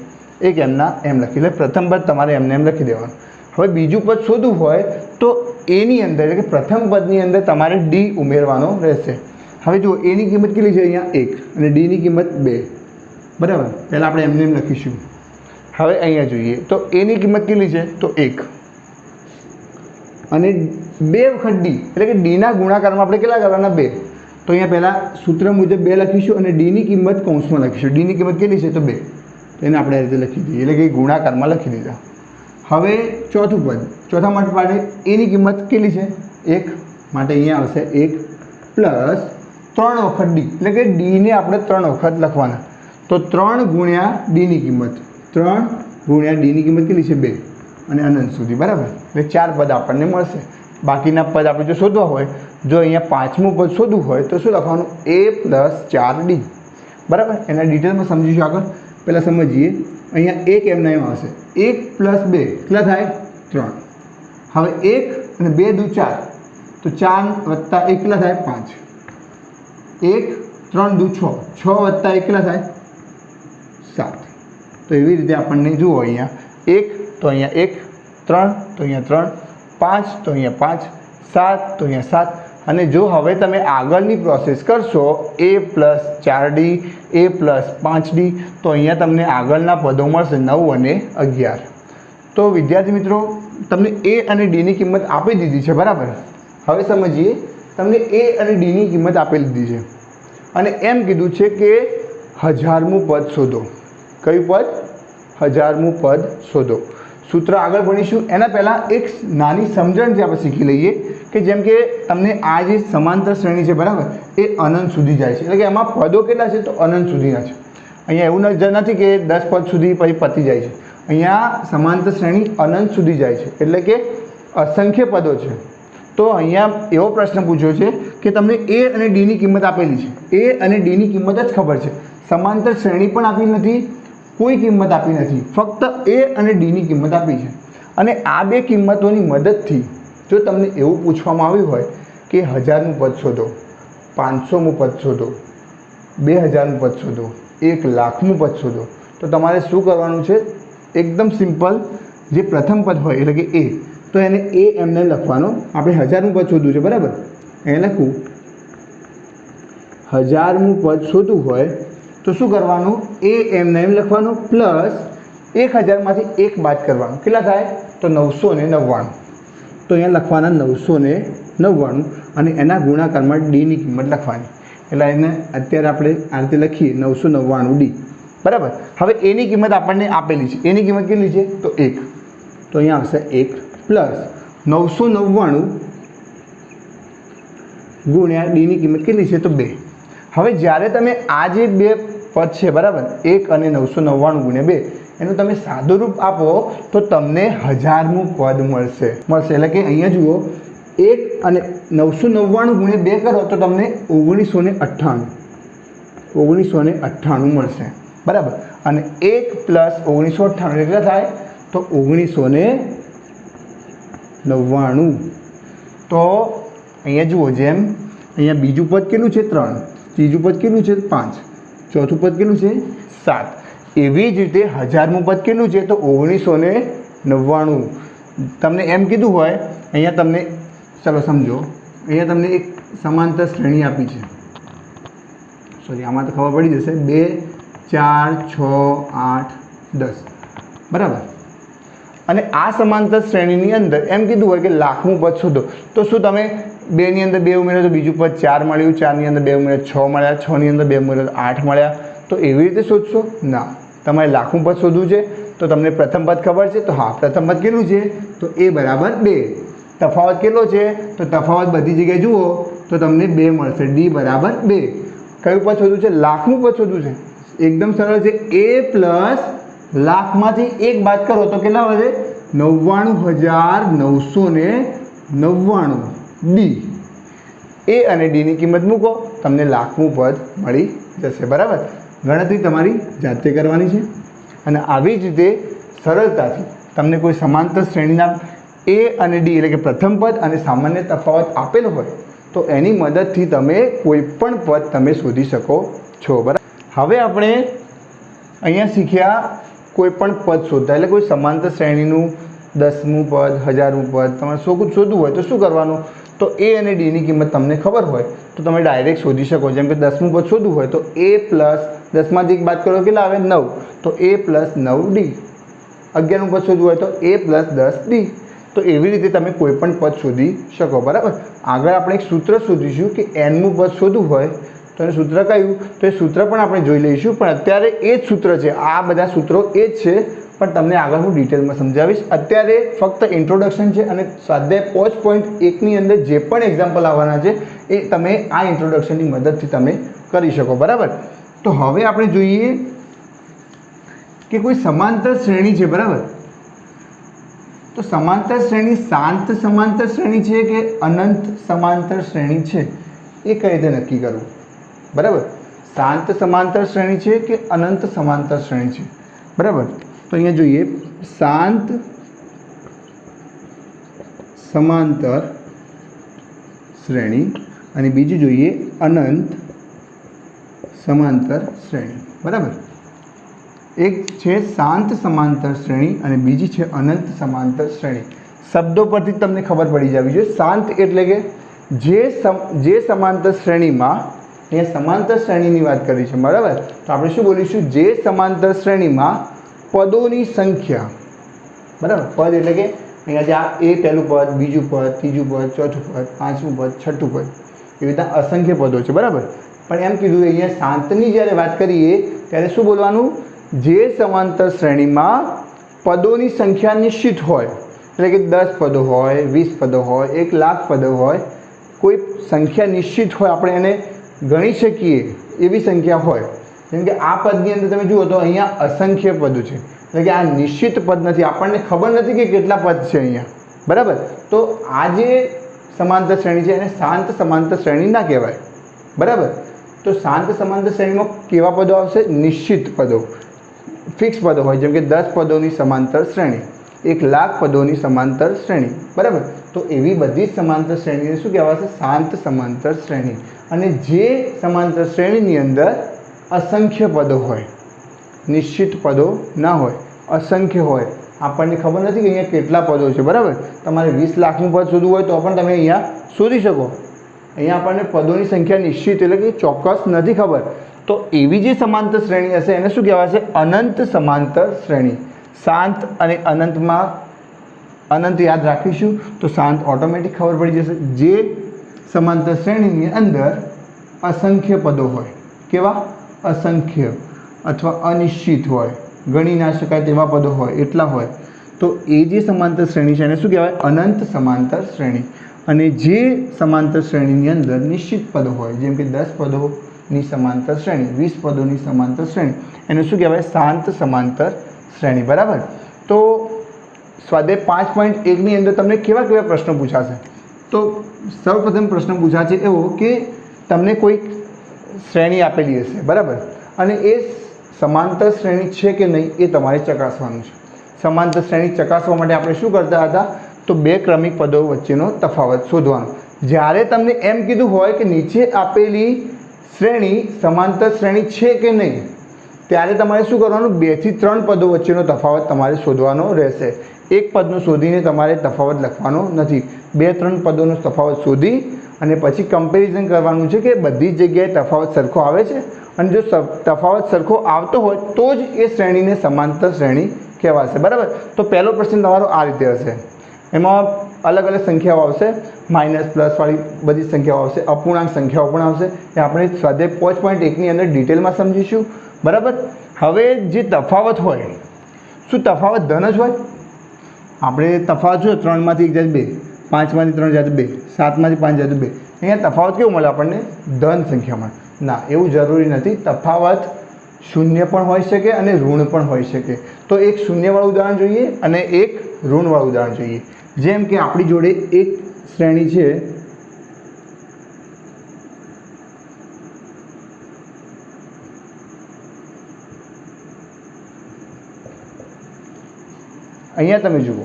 Speaker 1: એક એમના એમ લખી લે. પ્રથમ પદ તમારે એમને એમ લખી દેવાનું. હવે બીજું પદ શોધવું હોય તો એની અંદર એટલે કે પ્રથમ પદની અંદર તમારે ડી ઉમેરવાનો રહેશે. હવે જુઓ, એની કિંમત કેટલી છે અહીંયા 1 અને ડીની કિંમત 2, બરાબર. પહેલાં આપણે એમને એમ લખીશું. હવે અહીંયા જોઈએ તો એની કિંમત કેટલી છે તો 1 અને 2 વખત ડી એટલે કે ડીના ગુણાકારમાં આપણે કેટલા કરવાના 2. તો અહીંયા પહેલાં સૂત્ર મુજબ 2 લખીશું અને ડીની કિંમત કૌંસમાં લખીશું. ડીની કિંમત કેટલી છે તો 2, તો એને આપણે આ રીતે લખી દઈએ એટલે કે ગુણાકારમાં લખી દીધા. હવે ચોથું પદ, ચોથા માટે એની કિંમત કેટલી છે 1, માટે અહીંયા આવશે 1 પ્લસ 3 વખત ડી એટલે કે ડીને આપણે 3 વખત લખવાના. તો 3 ગુણ્યા ડીની કિંમત, 3 ગુણ્યા ડીની કિંમત કેટલી છે 2 અને અનંત સુધી, બરાબર. એટલે 4 પદ આપણને મળશે. બાકીના પદ આપણે જો શોધવા હોય, જો અહીંયા પાંચમું પદ શોધવું હોય તો શું લખવાનું a + 4d, બરાબર. એના ડિટેલમાં સમજીશું આગળ. પહેલાં સમજીએ. અહીંયા 1 એમના એમ આવશે, 1 + 2 કેટલા થાય 3. હવે 1 અને 2 દુ 4, તો 4 + 1 કેટલા થાય 5. 1 3 દુ 6, 6 + 1 કેટલા થાય 7. તો એવી રીતે આપણને જુઓ અહીંયા 1 તો અહીંયા 1, 3 તો અહીંયા 3, 5 તો અહીંયા 5, 7 તો અહીંયા 7. અને જો હવે તમે આગળની પ્રોસેસ કરશો a + 4d, a + 5d, તો અહીંયા તમને આગળના પદો મળશે 9 અને 11. તો વિદ્યાર્થી મિત્રો, તમને a અને d ની કિંમત આપી દીધી છે, બરાબર. હવે સમજીએ. તમને a અને d ની કિંમત આપી દીધી છે અને એમ કીધું છે કે 1000મું પદ શોધો. કયું પદ? 1000મું પદ શોધો. સૂત્ર આગળ ભણીશું. એના પહેલાં એક નાની સમજણ જે આપણે શીખી લઈએ કે જેમ કે તમને આ જે સમાંતર શ્રેણી છે, બરાબર, એ અનંત સુધી જાય છે. એટલે કે એમાં પદો કેટલા છે તો અનંત સુધીના છે. અહીંયા એવું નથી કે 10 પદ સુધી પછી પતી જાય છે. અહીંયા સમાંતર શ્રેણી અનંત સુધી જાય છે, એટલે કે અસંખ્ય પદો છે. તો અહીંયા એવો પ્રશ્ન પૂછ્યો છે કે તમને a અને d ની કિંમત આપેલી છે. a અને d ની કિંમત જ ખબર છે, સમાંતર શ્રેણી પણ આપી નથી, કોઈ કિંમત આપી નથી, ફક્ત a અને d ની કિંમત આપી છે. અને આ બે કિંમતોની મદદથી જો તમને એવું પૂછવામાં આવ્યું હોય કે 1000મું પદ શોધો, 500મું પદ શોધો, 2000મું પદ શોધો, 1 લાખનું પદ શોધો, તો તમારે શું કરવાનું છે? એકદમ સિમ્પલ. જે પ્રથમ પદ હોય એટલે કે a, તો એને a એમને લખવાનો. આપણે 1000મું પદ શોધવું છે, બરાબર. એને લખવું 1000મું પદ શોધવું હોય તો શું કરવાનું? a એમને એમ લખવાનું પ્લસ 1000માંથી 1 બાદ કરવાનું. કેટલા થાય તો 999. તો અહીંયા લખવાના 999 અને એના ગુણાકારમાં d ની કિંમત લખવાની. એટલે એને અત્યારે આપણે આ રીતે લખીએ 999d, બરાબર. હવે એની કિંમત આપણને આપેલી છે. એની કિંમત કેટલી છે તો 1, તો અહીંયા આવશે 1 પ્લસ 999 ગુણ્યા d ની કિંમત કેટલી છે તો 2. હવે જ્યારે તમે આ જે બે પદ છે, બરાબર, 1 અને 999 ગુણ્યા 2, એનું તમે સાદું રૂપ આપો તો તમને 1000મું પદ મળશે. એટલે કે અહીંયા જુઓ, 1 અને 999 ગુણ્યા 2 કરો તો તમને 1998 મળશે, બરાબર. અને 1 પ્લસ 1998 કેટલા થાય તો 1999. તો અહીંયા જુઓ, જેમ અહીંયા બીજું પદ કેટલું છે 3, ત્રીજું પદ કેટલું છે 5, ચોથું પદ કેટલું છે 7. એવી જ રીતે 1000મું પદ કેટલું છે તો 1999. તમને એમ કીધું હોય, અહીંયા તમને, ચાલો સમજો, અહીંયા તમને એક સમાંતર શ્રેણી આપી છે. સોરી, આમાં તો ખબર પડી જશે. 2 4 6 8 10, બરાબર. અને આ સમાંતર શ્રેણીની અંદર એમ કીધું હોય કે લાખમું પદ શોધો. તો શું તમે 2 ની અંદર 2 ઉમેરો તો બીજું પદ 4 મળ્યું, 4 ની અંદર 2 ઉમેરો 6 મળ્યા, 6 ની અંદર 2 ઉમેરો 8 મળ્યા. તો એવી રીતે શોધશો ના. તમારે લાખમું પદ શોધવું છે તો તમને પ્રથમ પદ ખબર છે, તો હા, પ્રથમ પદ કેટલું છે તો a = 2. તફાવત કેટલો છે તો તફાવત બધી જગ્યાએ જુઓ તો તમને 2 મળશે. d = 2. કયું પદ શોધવું છે? લાખમું પદ શોધવું છે. એકદમ સરળ છે. a પ્લસ લાખમાંથી 1 બાદ કરો તો કેટલા વધે? 99999 d. a અને d ની કિંમત મૂકો, તમને લાખમું પદ મળી જશે, બરાબર. ગણતરી તમારી જાતે કરવાની છે. અને આવી જ રીતે સરળતાથી તમને કોઈ સમાંતર શ્રેણીના a અને d એટલે કે પ્રથમ પદ અને સામાન્ય તફાવત આપેલો હોય तो एनी मददथी तमे कोईपण पद तमे शोधी शको छो। बराबर, हवे आपणे अहींया शीख्या कोईपण पद शोधता एटले कोई समांतर श्रेणीनुं 10मुं पद 1000मुं पद तमारे शोधवुं होय तो शुं करवानुं? तो ए अने डी नी किंमत तमने खबर होय तो तमे डायरेक्ट शोधी शको। जेम के 10मुं पद शोधवुं होय तो ए प्लस 10 मांथी 1 बाद करो केटला आवे 9, तो ए प्लस 9 डी। 11मुं पद शोधवुं होय तो ए प्लस 10 डी। तो एवी रीते तमे कोईपण पद शोधी शको। बराबर, आगळ आपणे एक सूत्र शोधीशुं कि एनमुं पद शोधवुं होय तो एनुं सूत्र कयुं? तो ए सूत्र पण आपणे जोई लईशुं, पण अत्यारे ए ज सूत्र छे। आ बधा सूत्रो ए ज छे, पण तमने आगळ हुं डिटेलमां समजावीश। अत्यारे फक्त इंट्रोडक्शन छे अने स्वाध्याय 5.1 ની અંદર जे पण एक्जाम्पल आववाना छे ए तमे आ इंट्रोडक्शननी मददथी तमे करी शको। बराबर, तो हवे आपणे जोईए कि कोई समांतर श्रेणी छे। बराबर, तो समांतर श्रेणी शांत समांतर श्रेणी छे के अनंत समांतर श्रेणी छे ए कई रीते नक्की करवुं? बराबर, शांत समांतर श्रेणी छे के अनंत समांतर श्रेणी छे? बराबर, तो अहींया जोईए शांत समांतर श्रेणी अने बीजी जोईए अनंत समांतर श्रेणी। बराबर, एक छे शांत समांतर श्रेणी अने बीजी छे अनंत समांतर श्रेणी। शब्दों परथी तमने खबर पड़ी जावी जोईए। शांत एटले के जे समांतर श्रेणी में अहींया समांतर श्रेणी बात करी छे। बराबर, तो आपणे शुं बोलीशुं? जे समांतर श्रेणी में पदों संख्या। बराबर, पद एटले के अहींया जे आ ए पहेलुं पद, बीजुं पद, तीजुं पद, चौथुं पद, पांचमुं पद, छठ्ठुं पद, एवी रीते असंख्य पदों छे। बराबर, पण एम कीधुं अहींया शांतनी ज्यारे वात करीए त्यारे शुं बोलवानुं? जे समांतर श्रेणी में पदों की संख्या निश्चित होय, एटले के 10 पदों होय, 20 पदों होय, 1 लाख पदों होय, कोई संख्या निश्चित होय, आपणे एने गणी शकीए एवी संख्या होय। जेम के आ पदनी अंदर तमे जुओ तो अहींया असंख्य पदों छे, एटले के आ निश्चित पद नथी, आपणने खबर नथी के केटला पद छे अहींया। बराबर, तो आ जे समांतर श्रेणी छे एने शांत समांतर श्रेणी ना कहेवाय। बराबर, तो शांत समांतर श्रेणी में केवा पदों आवशे? निश्चित पदों, फिक्स पदों होय, जेम के 10 पदों की समांतर श्रेणी, 1 लाख पदों की समांतर श्रेणी। बराबर, तो एवी बधी समांतर श्रेणी ने शुं कहेवाशे? शांत समांतर श्रेणी। अने जे समांतर श्रेणी नी अंदर असंख्य पदों होय, निश्चित पदों ना होय, असंख्य होय, आपणने खबर नथी कि अहींया केटला पदों छे। बराबर, तमारे 20 लाखनुं पद शोधवुं होय तो पण तमे अहींया शोधी शको। अहींया आपणने पदों की संख्या निश्चित एटले के चोक्कस नथी खबर। तो एवी जे समांतर श्रेणी हशे एने शुं कहेवाशे? अनंत समांतर श्रेणी। शांत अने अनंत में अनंत याद राखीशुं तो शांत ऑटोमेटिक खबर पड़ी जशे। जे समांतर श्रेणी अंदर असंख्य पदों होय, केवा? असंख्य अथवा अनिश्चित होय, गणी ना शकाय तेवा पदों होय, एटला होय, तो ए जे समांतर श्रेणी छे एने शुं कहेवाय? अनंत समांतर श्रेणी। अने जे समांतर श्रेणी अंदर निश्चित पदों होय, जेम के 10 पदों ની समांतर श्रेणी, 20 पदों की समांतर श्रेणी, एने शुं कहेवाय? शांत समांतर श्रेणी। बराबर, तो स्वाध्याय 5.1 ની अंदर तमने केवा केवा प्रश्न पूछाशे? तो सर्वप्रथम प्रश्न पूछाशे एवो कि तमने कोई श्रेणी आपेली हशे। बराबर, अने ए समांतर श्रेणी छे के नहीं ए तमारे चकासवानुं छे। समांतर श्रेणी चकासवा माटे आपणे शुं करता हता? तो बे क्रमिक पदों वच्चेनो तफावत शोधवानो। ज्यारे तमने एम कीधुं होय कि नीचे आपेली श्रेणी समांतर श्रेणी छे के नहीं, त्यारे तमारे शुं करवानुं? 2 થી 3 पदों वच्चेनो तफावत तमारे शोधवानो रहेशे। एक पदनो शोधीने तमारे तफावत लखवानो नथी। 2-3 पदोनो तफावत शोधी अने पछी कम्पेरिजन करवानुं छे कि बधी जग्याए तफावत सरखो आवे छे, अने जो तफावत सरखो आवतो होय तो ज ए श्रेणीने समांतर श्रेणी कहेवाशे। बराबर, तो पहलो प्रश्न तमारो आ रीते हशे। एमां अलग अलग संख्याओं आवशे, माइनस प्लस वाली बधी संख्याओं आवशे, अपूर्णांक संख्याओं पण आवशे। ए आपणे स्वाध्याय 5.1 ની અંદર डिटेलमां समजीशुं। बराबर, हवे जे तफावत होय, शुं तफावत धन ज होय? आपणे तफावत जो 3 मांथी 1 जाए 2, 5 मांथी 3 जाए 2, 7 मांथी 5 जाए 2, अहींया तफावत केवो मळे आपणने? धन संख्या मळे। ना, एवुं जरूरी नथी। तफावत शून्य पण होई शके अने ऋण पण होई शके। तो एक शून्यवाळुं उदाहरण जोईए अने एक ऋणवाळुं उदाहरण जोईए। जेम के आपणी जोड़े एक श्रेणी छे, अहींया तमे जुओ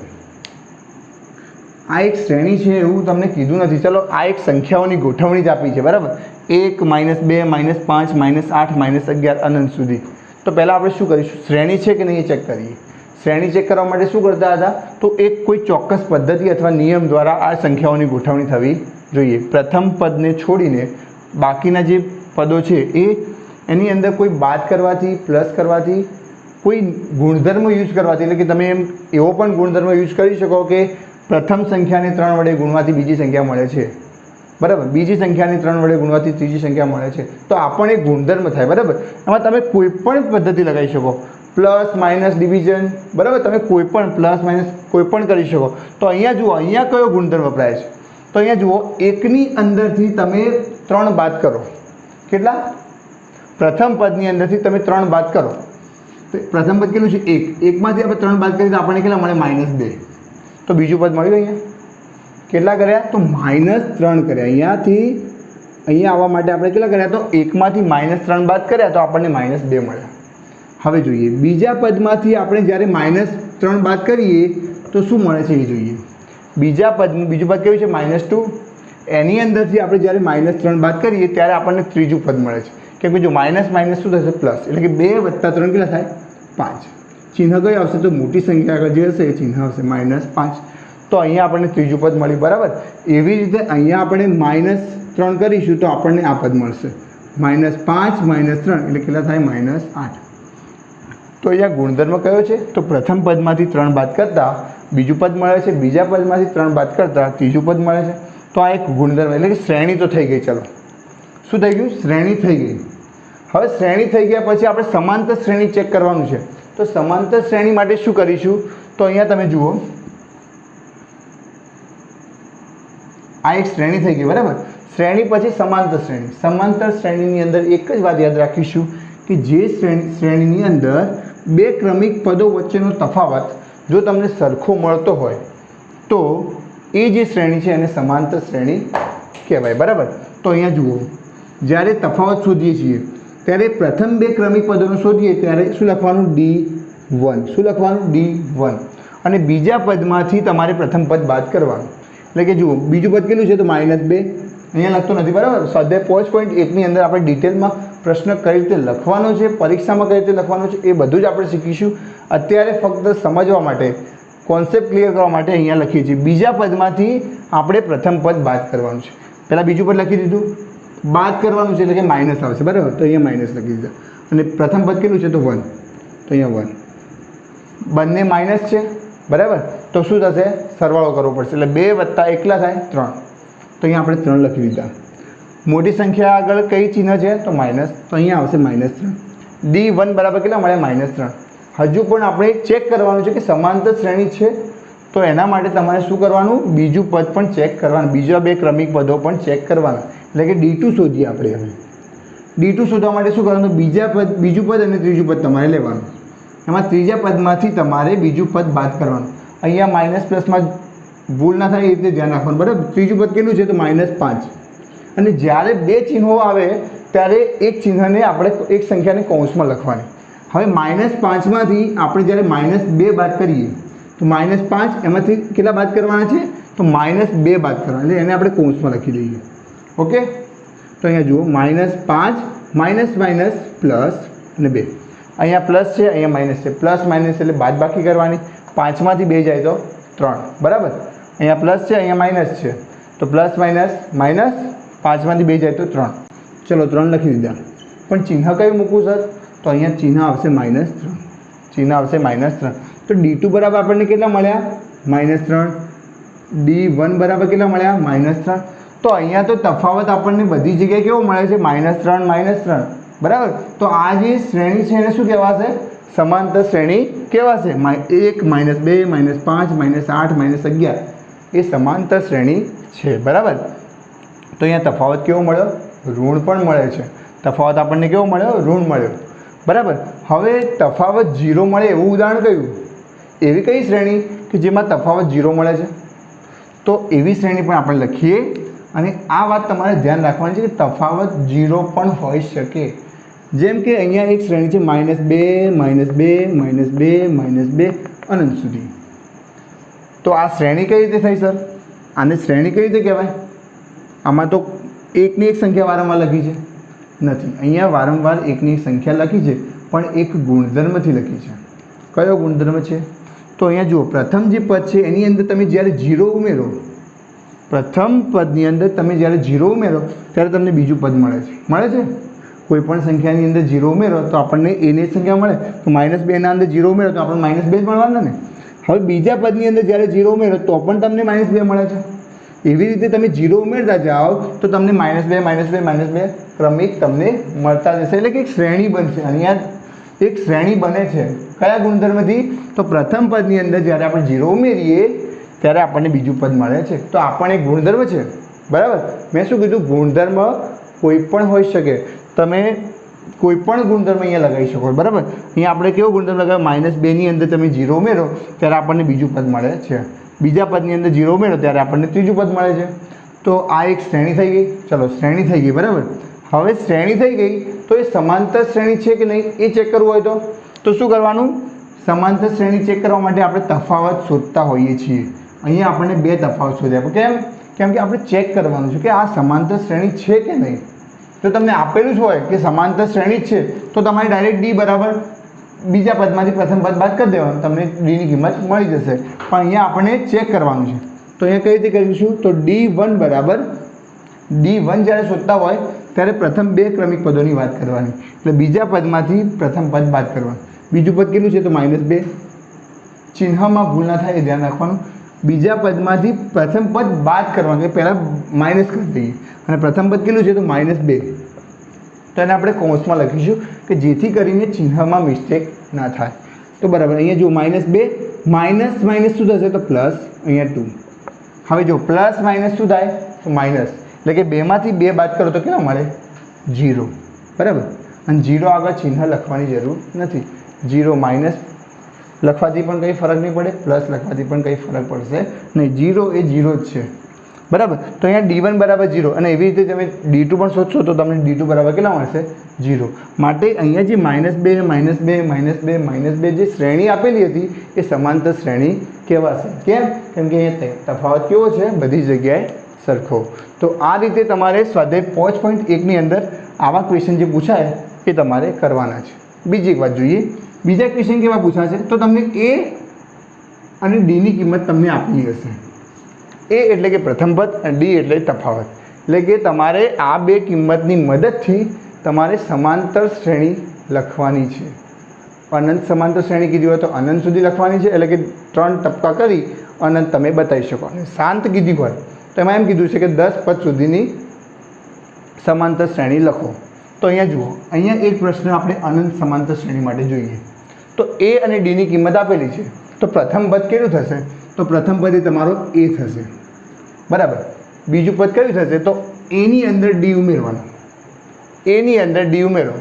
Speaker 1: આ એક શ્રેણી છે એવું તમને કીધું નથી. ચલો આ એક સંખ્યાઓની ગોઠવણી જ આપી છે, બરાબર. 1 -2 -5 -8 -11 અનંત સુધી. તો પહેલાં આપણે શું કરીશું, શ્રેણી છે કે નહીં એ ચેક કરીએ. શ્રેણી ચેક કરવા માટે શું કરતા હતા, તો એક કોઈ ચોક્કસ પદ્ધતિ અથવા નિયમ દ્વારા આ સંખ્યાઓની ગોઠવણી થવી જોઈએ. પ્રથમ પદને છોડીને બાકીના જે પદો છે એની અંદર કોઈ બાદ કરવાથી, પ્લસ કરવાથી, કોઈ ગુણધર્મ યુઝ કરવાથી, એટલે કે તમે એવો પણ ગુણધર્મ યુઝ કરી શકો કે પ્રથમ સંખ્યાને 3 વડે ગુણવાથી બીજી સંખ્યા મળે છે, બરાબર. બીજી સંખ્યાને 3 વડે ગુણવાથી ત્રીજી સંખ્યા મળે છે. તો આ પણ એક ગુણધર્મ થાય, બરાબર. એમાં તમે કોઈ પણ પદ્ધતિ લગાવી શકો, પ્લસ માઇનસ ડિવિઝન, બરાબર. તમે કોઈ પણ પ્લસ માઇનસ કોઈ પણ કરી શકો. તો અહીંયા જુઓ, અહીંયા કયો ગુણધર્મ વપરાય છે, તો અહીંયા જુઓ, એકની અંદરથી તમે 3 બાદ કરો. કેટલા? પ્રથમ પદની અંદરથી તમે 3 બાદ કરો. તો પ્રથમ પદ કેટલું છે? 1. 1માંથી આપણે 3 બાદ કરીએ તો આપણને કેટલા મળે? -2. તો બીજું પદ મળ્યું. અહીંયા કેટલા કર્યા? તો -3 કર્યા. અહીંયા આવવા માટે આપણે કેટલા કર્યા? તો 1માંથી -3 બાદ કર્યા તો આપણને -2 મળ્યા. હવે જોઈએ બીજા પદમાંથી આપણે જ્યારે -3 બાદ કરીએ તો શું મળે છે એ જોઈએ. બીજું પદ કેવું છે? -2. એની અંદરથી આપણે જ્યારે -3 બાદ કરીએ ત્યારે આપણને ત્રીજું પદ મળે છે. કેમ કે જો માઇનસ શું થશે? પ્લસ. એટલે કે 2 + 3 કેટલા થાય? 5. ચિહ્ન કઈ આવશે? તો મોટી સંખ્યા આગળ જે હશે એ ચિહ્ન આવશે -5. તો અહીંયા આપણને ત્રીજું પદ મળ્યું, બરાબર. એવી રીતે અહીંયા આપણે -3 કરીશું તો આપણને આ પદ મળશે, -5 - 3 એટલે કેટલા થાય? -8. તો અહીંયા ગુણધર્મ કયો છે? તો પ્રથમ પદમાંથી 3 બાદ કરતાં બીજું પદ મળે છે, બીજા પદમાંથી 3 બાદ કરતાં ત્રીજું પદ મળે છે. તો આ એક ગુણધર્મ, એટલે કે શ્રેણી તો થઈ ગઈ. ચલો શું થઈ ગયું? શ્રેણી થઈ ગઈ. હવે શ્રેણી થઈ ગયા પછી આપણે સમાંતર શ્રેણી ચેક કરવાનું છે. તો સમાંતર શ્રેણી માટે શું કરીશું? તો અહીંયા તમે જુઓ, આ એક શ્રેણી થઈ ગઈ, બરાબર. શ્રેણી પછી સમાંતર શ્રેણી. સમાંતર શ્રેણીની અંદર એક જ વાત યાદ રાખીશું કે જે શ્રેણીની અંદર 2 ક્રમિક પદો વચ્ચેનો તફાવત જો તમને સરખો મળતો હોય તો એ જે શ્રેણી છે એને સમાંતર શ્રેણી કહેવાય, બરાબર. તો અહીંયા જુઓ, જ્યારે તફાવત શોધીએ છીએ ત્યારે પ્રથમ 2 ક્રમિક પદોનો શોધીએ ત્યારે શું લખવાનું? D1. શું લખવાનું? D1. અને બીજા પદમાંથી તમારે પ્રથમ પદ બાદ કરવાનું. એટલે કે જુઓ, બીજું પદ કેટલું છે? તો -2. અહીંયા લખતો નથી, બરાબર. સ્વાધ્યાય 5.1ની અંદર આપણે ડિટેલમાં પ્રશ્ન કઈ રીતે લખવાનો છે, પરીક્ષામાં કઈ રીતે લખવાનો છે એ બધું જ આપણે શીખીશું. અત્યારે ફક્ત સમજવા માટે, કોન્સેપ્ટ ક્લિયર કરવા માટે અહીંયા લખીએ છીએ. બીજા પદમાંથી આપણે પ્રથમ પદ બાદ કરવાનું છે. પહેલાં બીજું પદ લખી દીધું, બાદ કરવાનું છે એટલે કે માઇનસ આવશે, બરાબર. તો અહીંયા માઇનસ લખી દીધા. અને પ્રથમ પદ કેટલું છે? તો 1. તો અહીંયા 1. બંને માઇનસ છે, બરાબર. તો શું થશે? સરવાળો કરવો પડશે. એટલે 2 + 1 કેટલા થાય? 3. તો અહીંયા આપણે 3 લખી દીધા. મોટી સંખ્યા આગળ કઈ ચિહ્ન છે? તો માઇનસ. તો અહીંયા આવશે -3. D1 બરાબર કેટલા મળ્યા? -3. હજુ પણ આપણે ચેક કરવાનું છે કે સમાંતર શ્રેણી છે. તો એના માટે તમારે શું કરવાનું? બીજું પદ પણ ચેક કરવાનું, બીજા 2 ક્રમિક પદો પણ ચેક કરવાના. એટલે કે D2 શોધીએ આપણે. હવે D2 શોધવા માટે શું કરવાનું? બીજું પદ અને ત્રીજું પદ તમારે લેવાનું. એમાં ત્રીજા પદમાંથી તમારે બીજું પદ બાદ કરવાનું. અહીંયા માઇનસ પ્લસમાં ભૂલ ના થાય એ રીતે ધ્યાન રાખવાનું, બરાબર. ત્રીજું પદ કેટલું છે? તો -5. અને જ્યારે 2 ચિહ્નો આવે ત્યારે એક ચિહ્નને આપણે એક સંખ્યાને કૌંસમાં લખવાની. હવે -5માંથી આપણે જ્યારે -2 બાદ કરીએ તો -5 એમાંથી કેટલા બાદ કરવાના છે? તો -2 બાદ કરવાના. એટલે એને આપણે કૌંસમાં લખી દઈએ. ઓકે. તો અહીંયા જુઓ, -5 - પ્લસ અને 2. અહીંયા પ્લસ છે, અહીંયા માઇનસ છે. પ્લસ માઇનસ એટલે બાદ બાકી કરવાની. 5માંથી 2 જાય તો 3, બરાબર. અહીંયા પ્લસ છે, અહીંયા માઇનસ છે. તો પ્લસ માઇનસ 5માંથી 2 જાય તો 3. ચલો 3 લખી દીધા. પણ ચિહ્ન કયું મૂકવું સર? તો અહીંયા ચિહ્ન આવશે -3. ચિહ્ન આવશે -3. તો D2 બરાબર આપણને કેટલા મળ્યા? -3. D1 બરાબર કેટલા મળ્યા? -3. તો અહીંયા તો તફાવત આપણને બધી જગ્યાએ કેવો મળે છે? -3 -3, બરાબર. તો આ જે શ્રેણી છે એને શું કહેવાશે? સમાંતર શ્રેણી કહેવાશે. 1 -2 -5 -8 -11 એ સમાંતર શ્રેણી છે, બરાબર. તો અહીંયા તફાવત કેવો મળ્યો? ઋણ પણ મળે છે. તફાવત આપણને કેવો મળ્યો? ઋણ મળ્યો, બરાબર. હવે તફાવત 0 મળે એવું ઉદાહરણ કયું? એવી કઈ શ્રેણી કે જેમાં તફાવત 0 મળે છે? તો એવી શ્રેણી પણ આપણે લખીએ. અને આ વાત તમારે ધ્યાન રાખવાની છે કે તફાવત 0 પણ હોઈ શકે. જેમ કે અહીંયા એક શ્રેણી છે -2 -2 -2 -2 અનંત સુધી. તો આ શ્રેણી કઈ રીતે થઈ સર? આને શ્રેણી કઈ રીતે કહેવાય? આમાં તો એકની એક સંખ્યા વારંવાર લખી છે નથી, અહીંયા વારંવાર એકની સંખ્યા લખી છે પણ એક ગુણધર્મથી લખી છે. કયો ગુણધર્મ છે? તો અહીંયા જુઓ, પ્રથમ જે પદ છે એની અંદર તમે જ્યારે 0 ઉમેરો, પ્રથમ પદની અંદર તમે જ્યારે 0 ઉમેરો ત્યારે તમને બીજું પદ મળે છે. કોઈ પણ સંખ્યાની અંદર 0 ઉમેરો તો આપણને એની સંખ્યા મળે, તો -2 ના અંદર 0 ઉમેરો તો આપણને -2 જ મળવાના ને. હવે બીજા પદની અંદર જ્યારે 0 ઉમેરો તો પણ તમને -2 મળે છે. એવી રીતે તમે 0 ઉમેરતા જાઓ તો તમને -2 -2 ક્રમિક તમને મળતા જશે, એટલે કે એક શ્રેણી બનશે. અહીંયા એક શ્રેણી બને છે. કયા ગુણધર્મથી? તો પ્રથમ પદની અંદર જ્યારે આપણે 0 ઉમેરીએ ત્યારે આપણને બીજું પદ મળે છે. તો આ પણ એક ગુણધર્મ છે, બરાબર. મેં શું કીધું? ગુણધર્મ કોઈ પણ હોઈ શકે. તમે કોઈ પણ ગુણધર્મ અહીંયા લગાવી શકો, બરાબર. અહીંયા આપણે કેવો ગુણધર્મ લગાવ્યો? -2 ની અંદર તમે 0 ઉમેરો ત્યારે આપણને બીજું પદ મળે છે, બીજા પદની અંદર 0 ઉમેરો ત્યારે આપણને ત્રીજું પદ મળે છે. તો આ એક શ્રેણી થઈ ગઈ. ચલો, શ્રેણી થઈ ગઈ, બરાબર. હવે શ્રેણી થઈ ગઈ તો એ સમાંતર શ્રેણી છે કે નહીં એ ચેક કરવું હોય તો શું કરવાનું? સમાંતર શ્રેણી ચેક કરવા માટે આપણે તફાવત શોધતા હોઈએ છીએ. અહીંયા આપણને 2 તફાવત શોધ્યા. કેમ કે આપણે ચેક કરવાનું છે કે આ સમાંતર શ્રેણી છે કે નહીં. જો તમને આપેલું જ હોય કે સમાંતર શ્રેણી જ છે તો તમારે ડાયરેક્ટ ડી બરાબર બીજા પદમાંથી પ્રથમ પદ બાદ કરી દેવાનું, તમને ડીની કિંમત મળી જશે. પણ અહીંયા આપણે ચેક કરવાનું છે. તો અહીંયા કઈ રીતે કરીશું? તો D1 બરાબર D1 જ્યારે શોધતા હોય ત્યારે પ્રથમ 2 ક્રમિક પદોની વાત કરવાની, એટલે બીજા પદમાંથી પ્રથમ પદ બાદ કરવાનું. બીજું પદ કેટલું છે? તો -2. ચિહ્નમાં ભૂલ ના થાય એ ધ્યાન રાખવાનું. બીજા પદમાંથી પ્રથમ પદ બાદ કરવાનું, એટલે પહેલાં માઇનસ કરી દઈએ. અને પ્રથમ પદ કેટલું છે? તો -2. તો એને આપણે કૌંસમાં લખીશું કે જેથી કરીને ચિહ્નમાં મિસ્ટેક ના થાય. તો બરાબર, અહીંયા જો -2 માઇનસ માઇનસ શું થશે? તો પ્લસ. અહીંયા 2. હવે જો પ્લસ માઇનસ શું થાય? તો માઇનસ. એટલે કે 2 માંથી 2 બાદ કરો તો કેટલા મળે? 0, બરાબર. અને 0 આગળ ચિહ્ન લખવાની જરૂર નથી. 0 માઇનસ લખવાથી પણ કંઈ ફરક નહીં પડે, પ્લસ લખવાથી પણ કંઈ ફરક પડશે નહીં. 0 એ 0 જ છે, બરાબર. તો અહીંયા D1 બરાબર 0, અને એવી રીતે તમે D2 પણ શોધશો તો તમને D2 બરાબર કેટલા મળશે? 0. માટે અહીંયા જે -2 -2 જે શ્રેણી આપેલી હતી એ સમાંતર શ્રેણી કહેવાશે. કેમ? કેમ કે અહીંયા તફાવત કેવો છે? બધી જગ્યાએ સરખો. તો આ રીતે તમારે સ્વાધ્યાય 5.1 અંદર આવા ક્વેશ્ચન જે પૂછાય એ તમારે કરવાના છે. બીજી એક વાત જોઈએ, બીજા ક્વેશ્ચન કેવા પૂછાશે? તો તમને A અને Dની કિંમત તમને આપેલી હશે. A એટલે કે પ્રથમ પદ અને D એટલે તફાવત. એટલે કે તમારે આ 2 કિંમતની મદદથી તમારે સમાંતર શ્રેણી લખવાની છે. અનંત સમાંતર શ્રેણી કીધી હોય તો અનંત સુધી લખવાની છે, એટલે કે 3 ટપકા કરી અનંત તમે બતાવી શકો. અને શાંત કીધી હોય તો એમાં એમ કીધું છે કે 10 પદ સુધીની સમાંતર શ્રેણી લખો. તો અહીંયા જુઓ, અહીંયા એક પ્રશ્ન આપણે અનંત સમાંતર શ્રેણી માટે જોઈએ. તો A અને Dની કિંમત આપેલી છે, તો પ્રથમ પદ કેટલું થશે? તો પ્રથમ પદ એ તમારો A થશે, બરાબર. બીજું પદ કયું થશે? તો Aની અંદર D ઉમેરવાનું. Aની અંદર D ઉમેરો,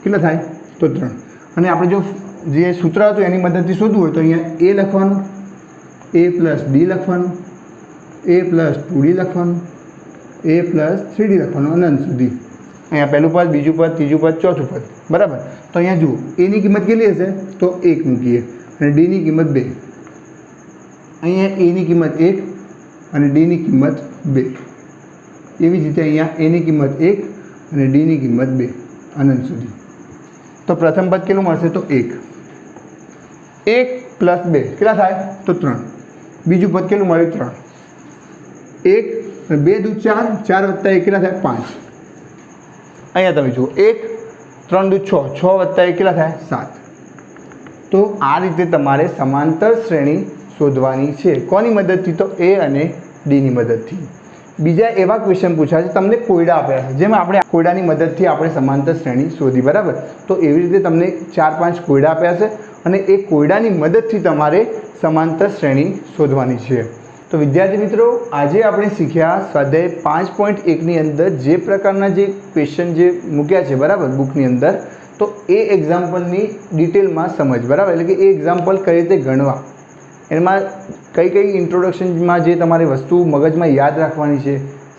Speaker 1: કેટલા થાય? તો 3. અને આપણે જો જે સૂત્ર હતું એની મદદથી શોધવું હોય તો અહીંયા A લખવાનું, A પ્લસ D લખવાનું, A પ્લસ 2D લખવાનું, A પ્લસ 3D લખવાનું અનંત સુધી. અહીંયા પહેલું પદ, બીજું પદ, ત્રીજું પદ, ચોથું પદ, બરાબર. તો અહીંયા જુઓ, Aની કિંમત કેટલી હશે? તો 1 મૂકીએ અને Dની કિંમત 2. અહીંયા Aની કિંમત 1 અને Dની કિંમત 2. એવી જ રીતે અહીંયા Aની કિંમત 1 અને Dની કિંમત 2 અનંત સુધી. તો પ્રથમ પદ કેટલું મળશે? તો 1. 1 પ્લસ 2 કેટલા થાય? તો 3. બીજું પદ કેટલું મળ્યું? 3. 1 અને 2 દૂ 4, 4 વત્તા 1 કેટલા થાય? 5. અહીંયા તમે જુઓ, 1 3 દૂ 6, 6 વત્તા 1 કેટલા થાય? 7. તો આ રીતે તમારે સમાંતર શ્રેણી શોધવાની છે. કોની મદદથી? તો A અને Dની મદદથી. બીજા એવા ક્વેશ્ચન પૂછાય છે, તમને કોયડા આપ્યા છે, જેમાં આપણે કોયડાની મદદથી આપણે સમાંતર શ્રેણી શોધી, બરાબર. તો એવી રીતે તમને 4-5 કોયડા આપ્યા છે અને એ કોયડાની મદદથી તમારે સમાંતર શ્રેણી શોધવાની છે. તો વિદ્યાર્થી મિત્રો, આજે આપણે શીખ્યા સ્વાધ્યાય 5.1ની અંદર જે પ્રકારના જે ક્વેશ્ચન જે મૂક્યા છે, બરાબર, બુકની અંદર. તો એ એક્ઝામ્પલની ડિટેલમાં સમજ, બરાબર. એટલે કે એ એક્ઝામ્પલ કઈ રીતે ગણવા, એમાં કઈ કઈ ઇન્ટ્રોડક્શનમાં જે તમારે વસ્તુ મગજમાં યાદ રાખવાની છે.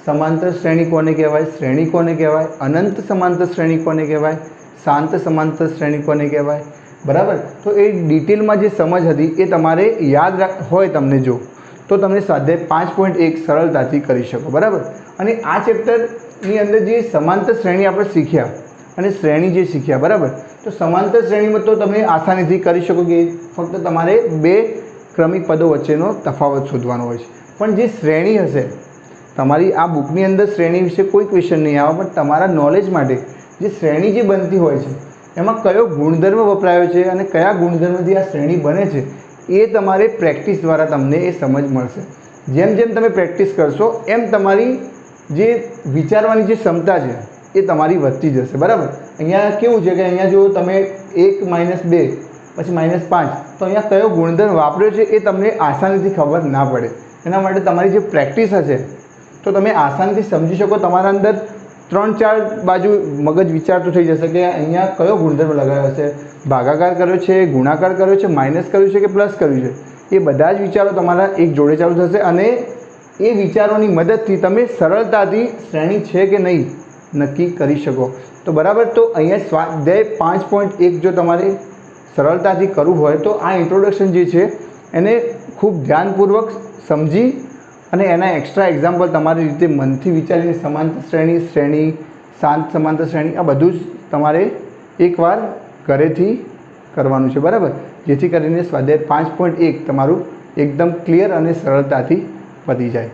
Speaker 1: સમાંતર શ્રેણી કોને કહેવાય, શ્રેણી કોને કહેવાય, અનંત સમાંતર શ્રેણી કોને કહેવાય, શાંત સમાંતર શ્રેણી કોને કહેવાય, બરાબર. તો એ ડિટેલમાં જે સમજ હતી એ તમારે યાદ હોય તમને જો તો તમે સ્વાધ્યાય 5.1 સરળતાથી કરી શકો, બરાબર. અને આ ચેપ્ટરની અંદર જે સમાંતર શ્રેણી આપણે શીખ્યા અને શ્રેણી જે શીખ્યા, બરાબર, તો સમાંતર શ્રેણીમાં તો તમે આસાનીથી કરી શકો કે ફક્ત તમારે બે ક્રમિક પદો વચ્ચેનો તફાવત શોધવાનો હોય છે. પણ જે શ્રેણી હશે, તમારી આ બુકની અંદર શ્રેણી વિશે કોઈ ક્વેશ્ચન નહીં આવે, પણ તમારા નોલેજ માટે જે શ્રેણી જે બનતી હોય છે એમાં કયો ગુણધર્મ વપરાયો છે અને કયા ગુણધર્મથી આ શ્રેણી બને છે એ તમારે પ્રેક્ટિસ દ્વારા તમને એ સમજ મળશે. જેમ જેમ તમે પ્રેક્ટિસ કરશો એમ તમારી જે વિચારવાની જે ક્ષમતા છે એ તમારી વધતી જશે, બરાબર. અહીંયા કેવું છે કે અહીંયા જો તમે 1 - 2 પછી -5, તો અહીંયા કયો ગુણધર્મ વાપર્યો છે એ તમને આસાનીથી ખબર ના પડે. એના માટે તમારી જે પ્રેક્ટિસ હશે તો તમે આસાનીથી સમજી શકો. તમારા અંદર 3-4 બાજુ મગજ વિચારતું થઈ જશે કે અહીંયા કયો ગુણધર્મ લગાવ્યો છે, ભાગાકાર કર્યો છે, ગુણાકાર કર્યો છે, માઇનસ કર્યું છે કે પ્લસ કર્યું છે. એ બધા જ વિચારો તમારા એક જોડે ચાલુ થશે અને એ વિચારોની મદદથી તમે સરળતાથી શ્રેણી છે કે નહીં નક્કી કરી શકો. તો બરાબર, તો અહીંયા સ્વાધ્યાય 5.1 જો તમારે સરળતાથી કરવું હોય તો આ ઇન્ટ્રોડક્શન જે છે એને ખૂબ ધ્યાનપૂર્વક સમજી અને એના એક્સ્ટ્રા એક્ઝામ્પલ તમારી રીતે મનથી વિચારીને સમાંતર શ્રેણી, શ્રેણી, શાંત સમાંતર શ્રેણી, આ બધું જ તમારે એકવાર ઘરેથી કરવાનું છે, બરાબર. જેથી કરીને સ્વાધ્યાય 5.1 તમારું એકદમ ક્લિયર અને સરળતાથી પતી જાય.